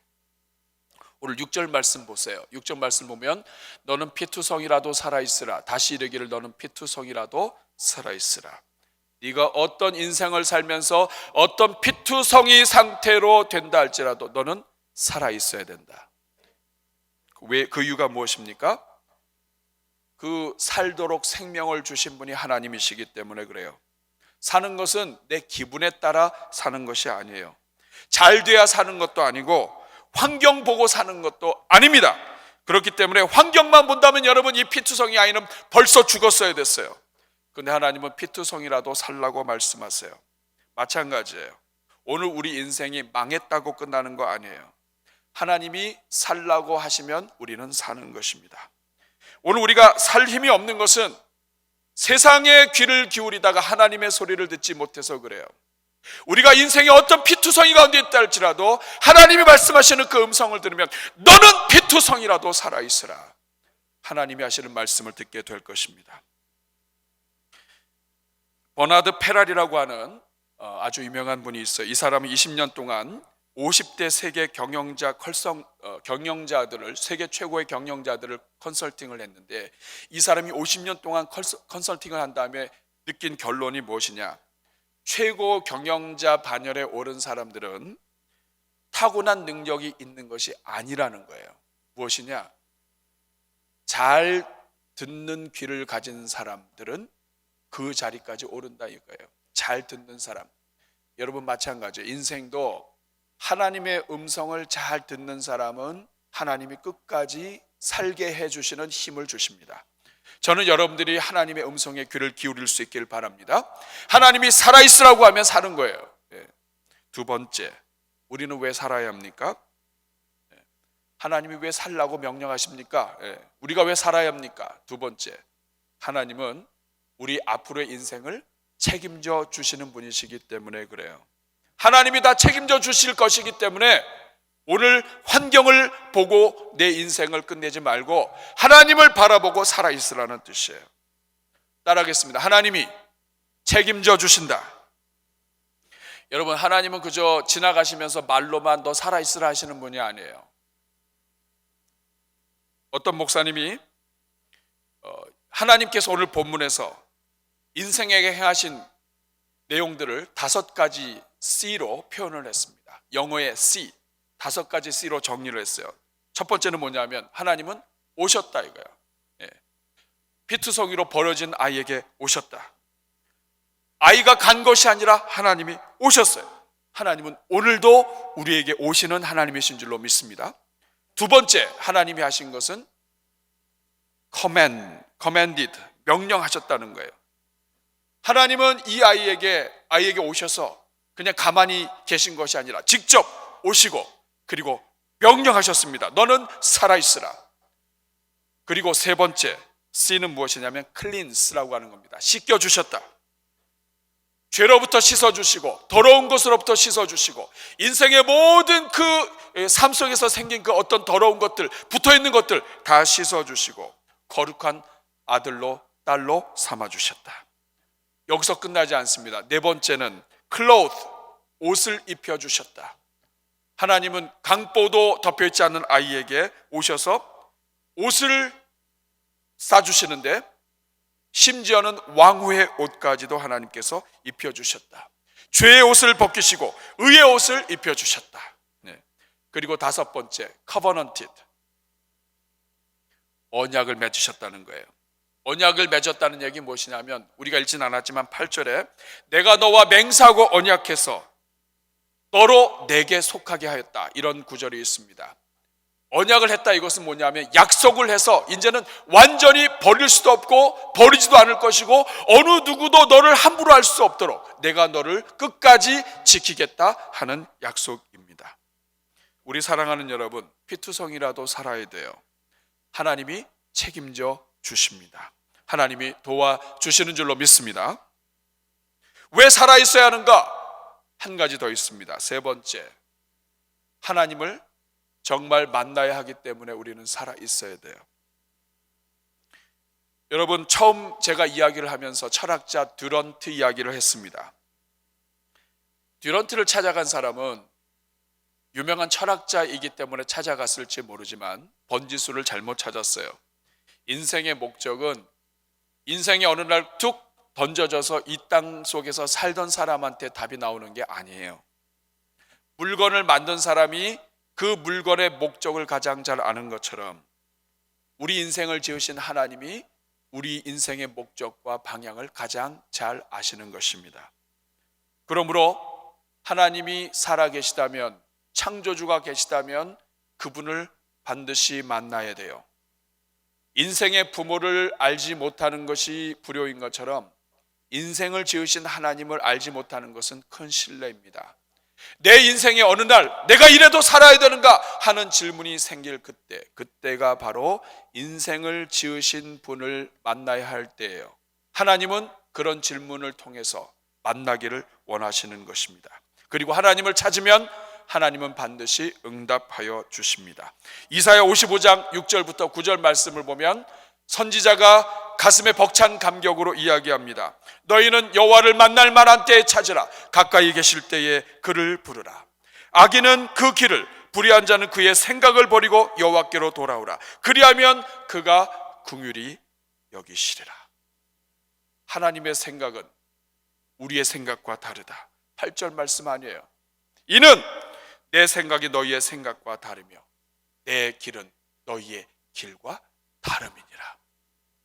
오늘 6절 말씀 보세요. 6절 말씀 보면 너는 피투성이라도 살아있으라. 다시 이르기를 너는 피투성이라도 살아있으라. 네가 어떤 인생을 살면서 어떤 피투성이 상태로 된다 할지라도 너는 살아있어야 된다. 왜, 그 이유가 무엇입니까? 그 살도록 생명을 주신 분이 하나님이시기 때문에 그래요. 사는 것은 내 기분에 따라 사는 것이 아니에요. 잘 돼야 사는 것도 아니고 환경 보고 사는 것도 아닙니다. 그렇기 때문에 환경만 본다면 여러분 이 피투성이 아이는 벌써 죽었어야 됐어요. 근데 하나님은 피투성이라도 살라고 말씀하세요. 마찬가지예요. 오늘 우리 인생이 망했다고 끝나는 거 아니에요. 하나님이 살라고 하시면 우리는 사는 것입니다. 오늘 우리가 살 힘이 없는 것은 세상의 귀를 기울이다가 하나님의 소리를 듣지 못해서 그래요. 우리가 인생에 어떤 피투성이 가운데 있다 할지라도 하나님이 말씀하시는 그 음성을 들으면 너는 피투성이라도 살아있으라. 하나님이 하시는 말씀을 듣게 될 것입니다. 버나드 페랄이라고 하는 아주 유명한 분이 있어요. 이 사람은 20년 동안 50대 세계 경영자들을, 세계 최고의 경영자들을 컨설팅을 했는데, 이 사람이 50년 동안 컨설팅을 한 다음에 느낀 결론이 무엇이냐? 최고 경영자 반열에 오른 사람들은 타고난 능력이 있는 것이 아니라는 거예요. 무엇이냐? 잘 듣는 귀를 가진 사람들은 그 자리까지 오른다 이거예요. 잘 듣는 사람. 여러분 마찬가지예요. 인생도 하나님의 음성을 잘 듣는 사람은 하나님이 끝까지 살게 해주시는 힘을 주십니다. 저는 여러분들이 하나님의 음성에 귀를 기울일 수 있길 바랍니다. 하나님이 살아있으라고 하면 사는 거예요. 두 번째, 우리는 왜 살아야 합니까? 하나님이 왜 살라고 명령하십니까? 우리가 왜 살아야 합니까? 두 번째, 하나님은 우리 앞으로의 인생을 책임져 주시는 분이시기 때문에 그래요. 하나님이 다 책임져 주실 것이기 때문에 오늘 환경을 보고 내 인생을 끝내지 말고 하나님을 바라보고 살아있으라는 뜻이에요. 따라하겠습니다. 하나님이 책임져 주신다. 여러분, 하나님은 그저 지나가시면서 말로만 너 살아있으라 하시는 분이 아니에요. 어떤 목사님이 하나님께서 오늘 본문에서 인생에게 행하신 내용들을 5가지 C로 표현을 했습니다. 영어의 C, 5가지 C로 정리를 했어요. 첫 번째는 뭐냐면 하나님은 오셨다 이거예요. 피투성이로 버려진 아이에게 오셨다. 아이가 간 것이 아니라 하나님이 오셨어요. 하나님은 오늘도 우리에게 오시는 하나님이신 줄로 믿습니다. 두 번째, 하나님이 하신 것은 commanded, 명령하셨다는 거예요. 하나님은 이 아이에게 오셔서 그냥 가만히 계신 것이 아니라 직접 오시고 그리고 명령하셨습니다. 너는 살아있으라. 그리고 세 번째 C는 무엇이냐면 cleanse라고 하는 겁니다. 씻겨주셨다. 죄로부터 씻어주시고 더러운 것으로부터 씻어주시고 인생의 모든 그 삶 속에서 생긴 그 어떤 더러운 것들, 붙어있는 것들 다 씻어주시고 거룩한 아들로 딸로 삼아주셨다. 여기서 끝나지 않습니다. 네 번째는 clothe, 옷을 입혀주셨다. 하나님은 강보도 덮여있지 않는 아이에게 오셔서 옷을 싸주시는데 심지어는 왕후의 옷까지도 하나님께서 입혀주셨다. 죄의 옷을 벗기시고 의의 옷을 입혀주셨다. 네. 그리고 다섯 번째, covenanted, 언약을 맺으셨다는 거예요. 언약을 맺었다는 얘기 무엇이냐면, 우리가 읽진 않았지만 8절에 내가 너와 맹세하고 언약해서 너로 내게 속하게 하였다, 이런 구절이 있습니다. 언약을 했다, 이것은 뭐냐면 약속을 해서 이제는 완전히 버릴 수도 없고 버리지도 않을 것이고 어느 누구도 너를 함부로 할 수 없도록 내가 너를 끝까지 지키겠다 하는 약속입니다. 우리 사랑하는 여러분, 피투성이라도 살아야 돼요. 하나님이 책임져 주십니다. 하나님이 도와주시는 줄로 믿습니다. 왜 살아있어야 하는가? 한 가지 더 있습니다. 세 번째, 하나님을 정말 만나야 하기 때문에 우리는 살아있어야 돼요. 여러분, 처음 제가 이야기를 하면서 철학자 듀런트 이야기를 했습니다. 듀런트를 찾아간 사람은 유명한 철학자이기 때문에 찾아갔을지 모르지만 번지수를 잘못 찾았어요. 인생의 목적은 인생이 어느 날 툭 던져져서 이 땅 속에서 살던 사람한테 답이 나오는 게 아니에요. 물건을 만든 사람이 그 물건의 목적을 가장 잘 아는 것처럼 우리 인생을 지으신 하나님이 우리 인생의 목적과 방향을 가장 잘 아시는 것입니다. 그러므로 하나님이 살아계시다면, 창조주가 계시다면 그분을 반드시 만나야 돼요. 인생의 부모를 알지 못하는 것이 불효인 것처럼 인생을 지으신 하나님을 알지 못하는 것은 큰 신뢰입니다. 내 인생의 어느 날 내가 이래도 살아야 되는가 하는 질문이 생길 그때가 바로 인생을 지으신 분을 만나야 할 때예요. 하나님은 그런 질문을 통해서 만나기를 원하시는 것입니다. 그리고 하나님을 찾으면 하나님은 반드시 응답하여 주십니다. 이사야 55장 6절부터 9절 말씀을 보면 선지자가 가슴에 벅찬 감격으로 이야기합니다. 너희는 여호와를 만날 만한 때에 찾으라. 가까이 계실 때에 그를 부르라. 악인은 그 길을, 불의한 자는 그의 생각을 버리고 여호와께로 돌아오라. 그리하면 그가 긍휼히 여기시리라. 하나님의 생각은 우리의 생각과 다르다. 8절 말씀 아니에요. 이는 내 생각이 너희의 생각과 다르며 내 길은 너희의 길과 다름이니라.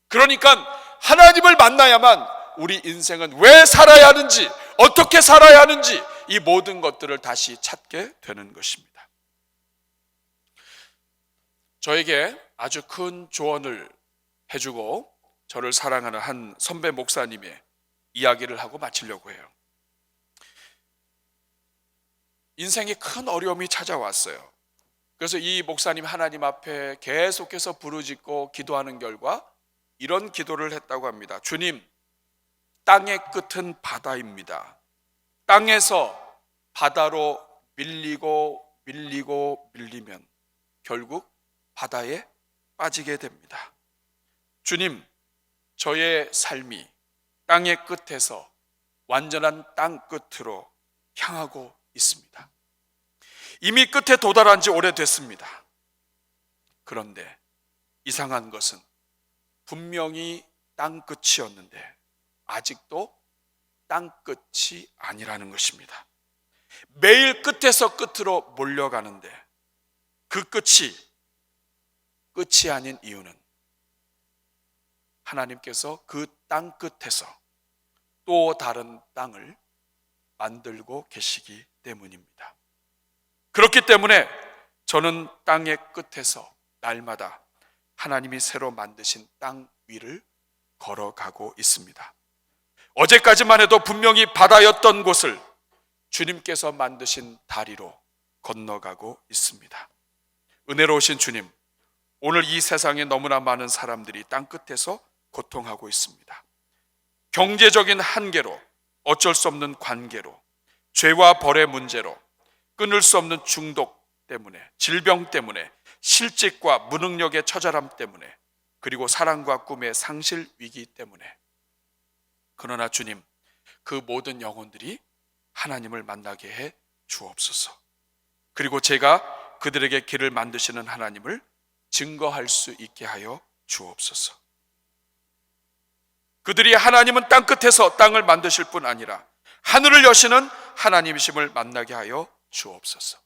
그러니까 하나님을 만나야만 우리 인생은 왜 살아야 하는지, 어떻게 살아야 하는지 이 모든 것들을 다시 찾게 되는 것입니다. 저에게 아주 큰 조언을 해주고 저를 사랑하는 한 선배 목사님의 이야기를 하고 마치려고 해요. 인생에 큰 어려움이 찾아왔어요. 그래서 이 목사님 하나님 앞에 계속해서 부르짖고 기도하는 결과 이런 기도를 했다고 합니다. 주님, 땅의 끝은 바다입니다. 땅에서 바다로 밀리면 결국 바다에 빠지게 됩니다. 주님, 저의 삶이 땅의 끝에서 완전한 땅 끝으로 향하고 있습니다. 이미 끝에 도달한 지 오래됐습니다. 그런데 이상한 것은 분명히 땅 끝이었는데 아직도 땅 끝이 아니라는 것입니다. 매일 끝에서 끝으로 몰려가는데 그 끝이 아닌 이유는 하나님께서 그 땅 끝에서 또 다른 땅을 만들고 계시기 때문입니다. 그렇기 때문에 저는 땅의 끝에서 날마다 하나님이 새로 만드신 땅 위를 걸어가고 있습니다. 어제까지만 해도 분명히 바다였던 곳을 주님께서 만드신 다리로 건너가고 있습니다. 은혜로우신 주님, 오늘 이 세상에 너무나 많은 사람들이 땅 끝에서 고통하고 있습니다. 경제적인 한계로, 어쩔 수 없는 관계로, 죄와 벌의 문제로, 끊을 수 없는 중독 때문에, 질병 때문에, 실직과 무능력의 처절함 때문에, 그리고 사랑과 꿈의 상실 위기 때문에. 그러나 주님, 그 모든 영혼들이 하나님을 만나게 해 주옵소서. 그리고 제가 그들에게 길을 만드시는 하나님을 증거할 수 있게 하여 주옵소서. 그들이 하나님은 땅끝에서 땅을 만드실 뿐 아니라 하늘을 여시는 하나님이심을 만나게 하여 주옵소서.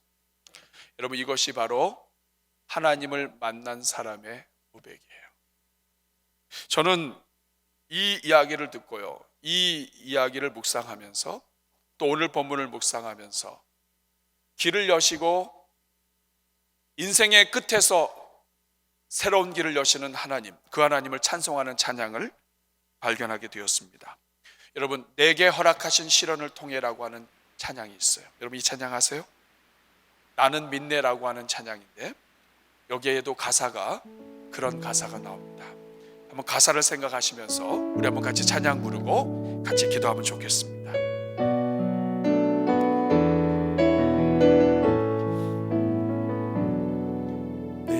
여러분, 이것이 바로 하나님을 만난 사람의 고백이에요. 저는 이 이야기를 듣고요, 이 이야기를 묵상하면서 또 오늘 본문을 묵상하면서 길을 여시고 인생의 끝에서 새로운 길을 여시는 하나님, 그 하나님을 찬송하는 찬양을 발견하게 되었습니다. 여러분, 내게 허락하신 시련을 통해라고 하는 찬양이 있어요. 여러분, 이 찬양 아세요? 나는 믿네라고 하는 찬양인데 여기에도 가사가, 그런 가사가 나옵니다. 한번 가사를 생각하시면서 우리 한번 같이 찬양 부르고 같이 기도하면 좋겠습니다.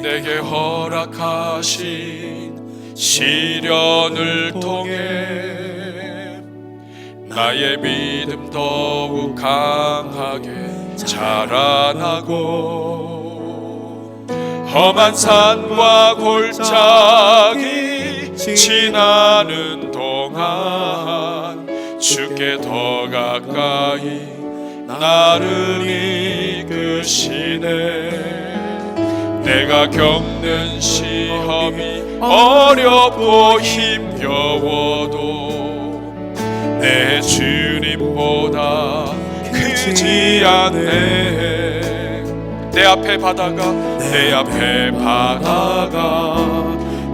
내게 허락하신 시련을 통해 나의 믿음 더욱 강하게 자라나고 험한 산과 골짜기 지나는 동안 주께 더 가까이 나를 이끄시네. 내가 겪는 시험이 어렵고 힘겨워도 내 주님보다 크지 않네. 내 앞에 바다가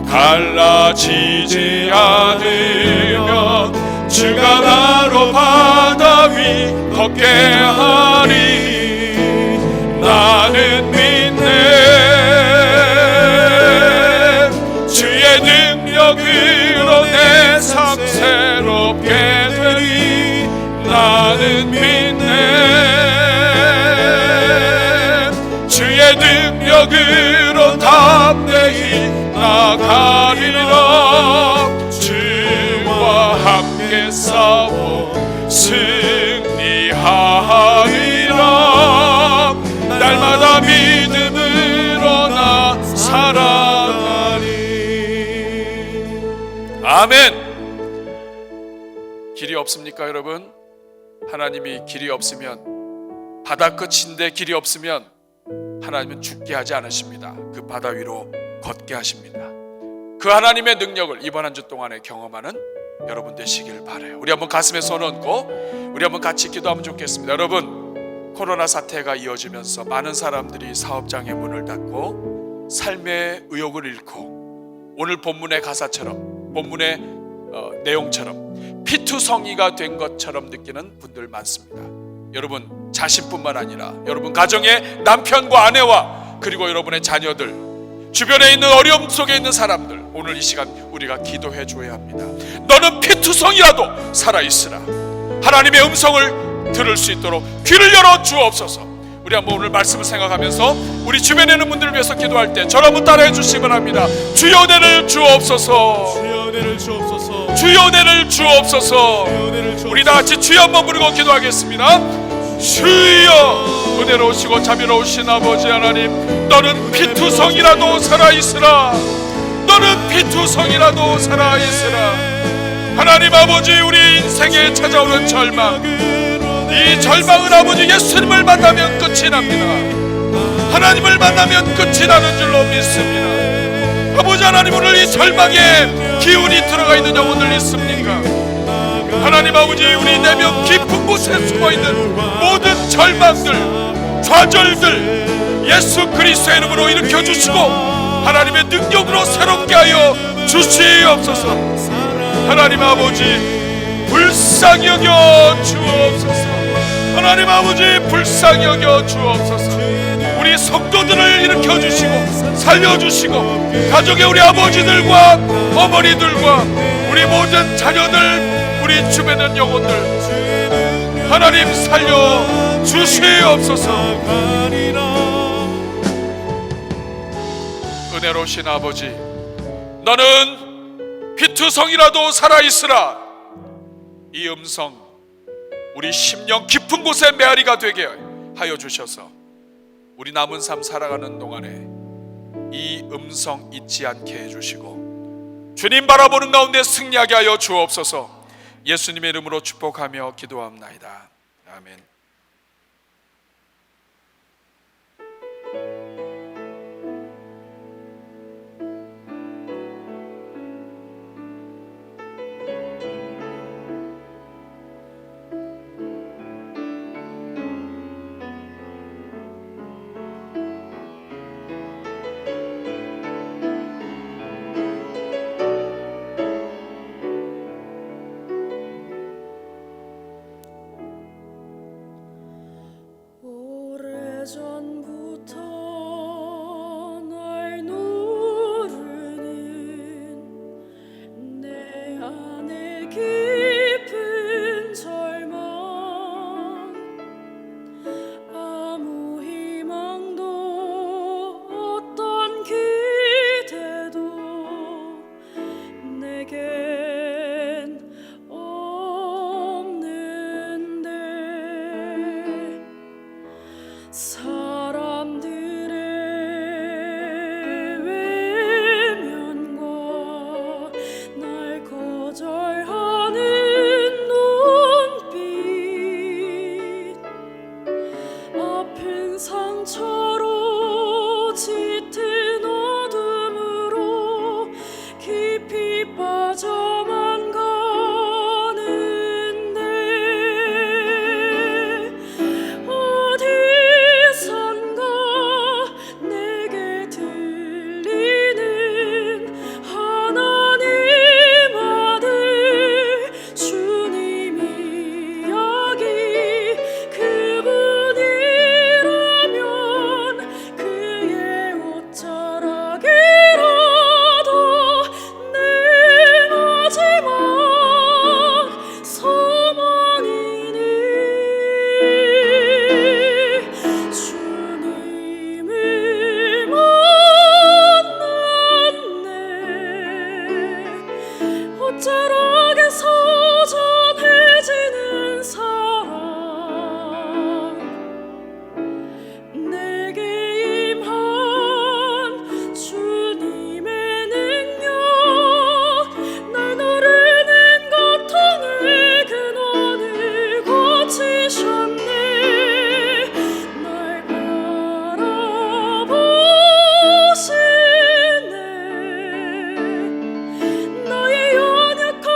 갈라지지 않으면 주가 나로 바다 위 걷게 하리. 나는 믿네. 주의 능력으로 내 삶 새롭게 되리. 나는 믿네. 주의 능력으로 담대히 나가리라. 주와 함께 싸워 승리하리라. 날마다 믿음으로 나 살아가리. 아멘. 길이 없습니까, 여러분? 하나님이 길이 없으면, 바다 끝인데 길이 없으면 하나님은 죽게 하지 않으십니다. 그 바다 위로 걷게 하십니다. 그 하나님의 능력을 이번 한 주 동안에 경험하는 여러분 되시길 바라요. 우리 한번 가슴에 손 얹고 우리 한번 같이 기도하면 좋겠습니다. 여러분, 코로나 사태가 이어지면서 많은 사람들이 사업장의 문을 닫고 삶의 의욕을 잃고 오늘 본문의 가사처럼, 본문의 내용처럼 피투성이가 된 것처럼 느끼는 분들 많습니다. 여러분 자신뿐만 아니라 여러분 가정의 남편과 아내와 그리고 여러분의 자녀들, 주변에 있는 어려움 속에 있는 사람들, 오늘 이 시간 우리가 기도해 줘야 합니다. 너는 피투성이라도 살아있으라. 하나님의 음성을 들을 수 있도록 귀를 열어 주옵소서. 우리 한번 오늘 말씀을 생각하면서 우리 주변에 있는 분들을 위해서 기도할 때 저를 한번 따라해 주시기 바랍니다. 주여 은혜를 주옵소서. 주여 은혜를 주옵소서. 주여 은혜를 주옵소서. 우리 다 같이 주여 한번 부르고 기도하겠습니다. 주여, 은혜로우시고 자비로우신 아버지 하나님, 너는 피투성이라도 살아있으라. 너는 피투성이라도 살아있으라. 하나님 아버지, 우리 인생에 찾아오는 절망, 이 절망은 아버지 예수님을 만나면 끝이 납니다. 하나님을 만나면 끝이 나는 줄로 믿습니다. 아버지 하나님, 오늘 이 절망에 기운이 들어가 있는 영혼들 있습니까? 하나님 아버지, 우리 내면 깊은 곳에 숨어있는 모든 절망들, 좌절들 예수 그리스도의 이름으로 일으켜주시고 하나님의 능력으로 새롭게 하여 주시옵소서. 하나님 아버지, 불쌍히 여겨 주옵소서. 하나님 아버지, 불쌍히 여겨 주옵소서. 우리 성도들을 일으켜주시고 살려주시고 가족의 우리 아버지들과 어머니들과 우리 모든 자녀들, 우리 주변에 있는 영혼들 하나님 살려 주시옵소서. 은혜로우신 아버지, 너는 피투성이라도 살아있으라. 이 음성 우리 심령 깊은 곳에 메아리가 되게 하여 주셔서 우리 남은 삶 살아가는 동안에 이 음성 잊지 않게 해주시고 주님 바라보는 가운데 승리하게 하여 주옵소서. 예수님의 이름으로 축복하며 기도합나이다. 아멘. 오래전부터 날 누르는 내 안에 깊은 절망, 아무 희망도 어떤 기대도 내겐 없는데 사람들의 외면과 날 거절하는 눈빛, 아픈 상처로 짙은 어둠으로 깊이 빠져만 가는데 어디선가 내게 들리는 하나님 아들 주님 이야기, 그분이라면 그의 옷자락이라도 내 마지막 소망이니 주님을 만났네. 옷자락에서 전해지는 사랑, 내게 임한 주님의 능력, 날 누르는 고통의 근원을 고치셨네. 날 바라보시네. 나의 연약한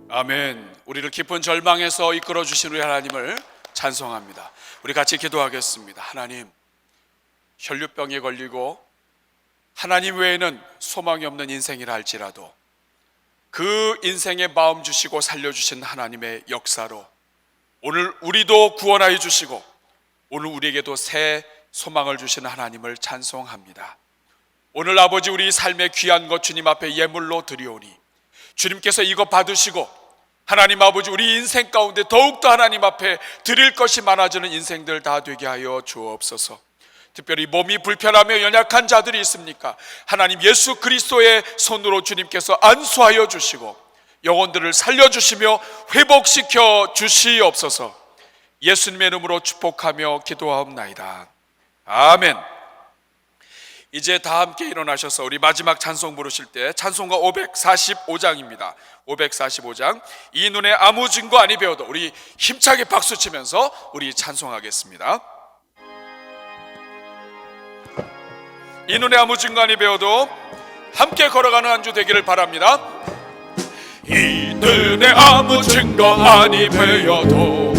아멘. 우리를 깊은 절망에서 이끌어 주신 우리 하나님을 찬송합니다. 우리 같이 기도하겠습니다. 하나님, 혈류병에 걸리고 하나님 외에는 소망이 없는 인생이라 할지라도 그 인생에 마음 주시고 살려주신 하나님의 역사로 오늘 우리도 구원하여 주시고 오늘 우리에게도 새 소망을 주시는 하나님을 찬송합니다. 오늘 아버지, 우리 삶의 귀한 것 주님 앞에 예물로 드리오니 주님께서 이것 받으시고 하나님 아버지, 우리 인생 가운데 더욱더 하나님 앞에 드릴 것이 많아지는 인생들 다 되게 하여 주옵소서. 특별히 몸이 불편하며 연약한 자들이 있습니까? 하나님 예수 그리스도의 손으로 주님께서 안수하여 주시고 영혼들을 살려주시며 회복시켜 주시옵소서. 예수님의 이름으로 축복하며 기도하옵나이다. 아멘. 이제 다 함께 일어나셔서 우리 마지막 찬송 부르실 때 찬송가 545장입니다. 545장. 이 눈에 아무 증거 아니 배워도, 우리 힘차게 박수 치면서 우리 찬송하겠습니다. 이 눈에 아무 증거 아니 배워도 함께 걸어가는 한 주 되기를 바랍니다. 이 눈에 아무 증거 아니 배워도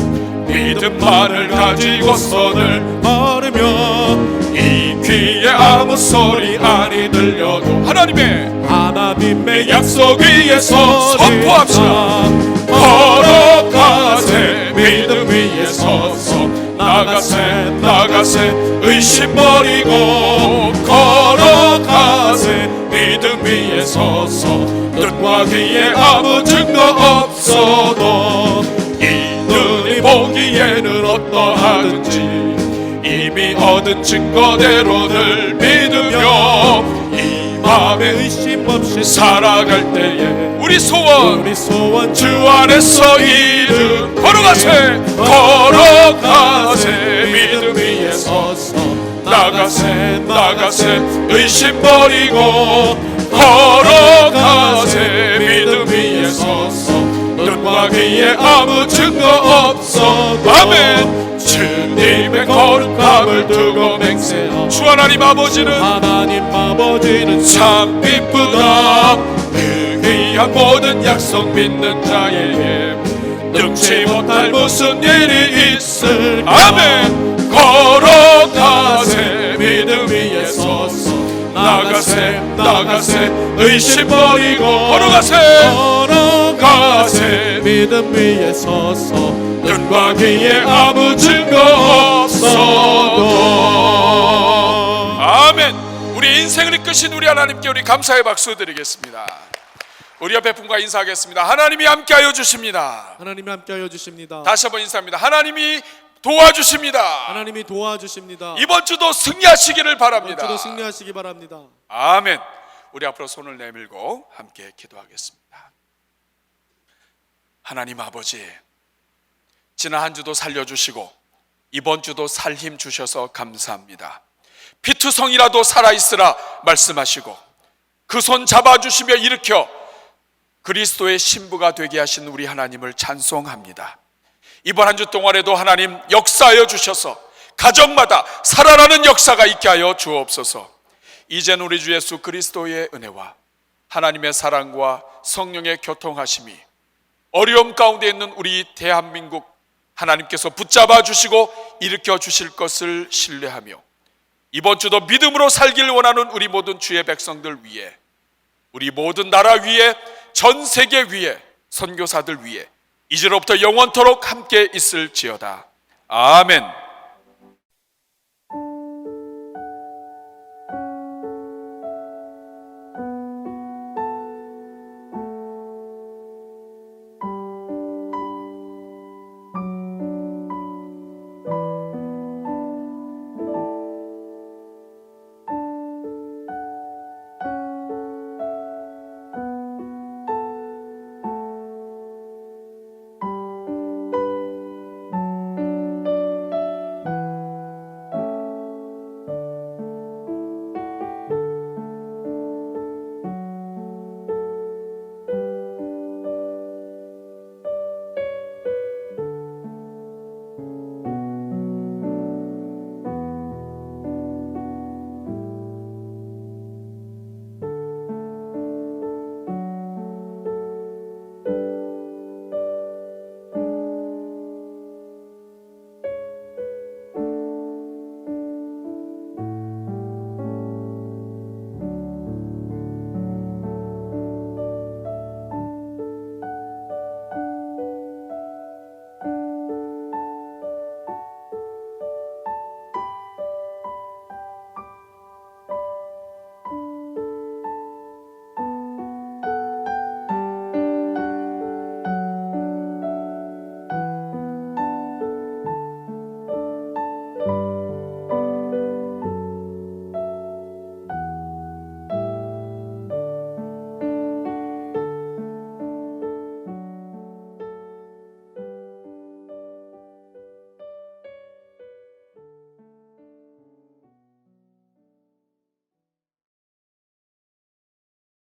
믿음만을 가지고서는 걸으며 이 귀에 아무 소리 아니 들려도 하나님의 약속 위에서 선포합시다. 걸어가세 믿음 위에 서서 나가세 의심 버리고 걸어가세 믿음 위에 서서 눈과 귀에 아무 증거 없어도 이 눈이 보기에는 어떠하든지 이미 얻은 증거대로를 믿으며 이 밤에 의심 없이 살아갈 때에 우리 소원 주 안에서 이름 걸어가세 믿음 위에 서서 나가세 의심 버리고 걸어가세 믿음 위에 서서 눈과 귀에 아무 증거 없어. 아멘. 주님의 거룩함을 두고 맹세하오. 주 하나님 아버지는 참 기쁘다. 그 귀한 모든 약속 믿는 자에게 능치 못할 무슨 일이 있을까. 아멘. 걸어가세 믿음 위에 서서 나가세 의심 버리고 걸어가세 믿음 위에 서서 눈과 귀에 아무 증거 없어도. 아멘. 우리 인생을 이끄신 우리 하나님께 우리 감사의 박수 드리겠습니다. 우리 옆에 분과 인사하겠습니다. 하나님이 함께하여 주십니다. 하나님이 함께하여 주십니다. 다시 한번 인사합니다. 하나님이 도와주십니다. 하나님이 도와주십니다. 이번 주도 승리하시기를 바랍니다. 이번 주도 승리하시기 바랍니다. 아멘. 우리 앞으로 손을 내밀고 함께 기도하겠습니다. 하나님 아버지, 지난 한 주도 살려주시고 이번 주도 살 힘 주셔서 감사합니다. 피투성이라도 살아있으라 말씀하시고 그 손 잡아주시며 일으켜 그리스도의 신부가 되게 하신 우리 하나님을 찬송합니다. 이번 한 주 동안에도 하나님 역사하여 주셔서 가정마다 살아나는 역사가 있게 하여 주옵소서. 이제는 우리 주 예수 그리스도의 은혜와 하나님의 사랑과 성령의 교통하심이 어려움 가운데 있는 우리 대한민국 하나님께서 붙잡아 주시고 일으켜 주실 것을 신뢰하며 이번 주도 믿음으로 살기를 원하는 우리 모든 주의 백성들 위해, 우리 모든 나라 위에, 전 세계 위에, 선교사들 위에 이제로부터 영원토록 함께 있을지어다. 아멘.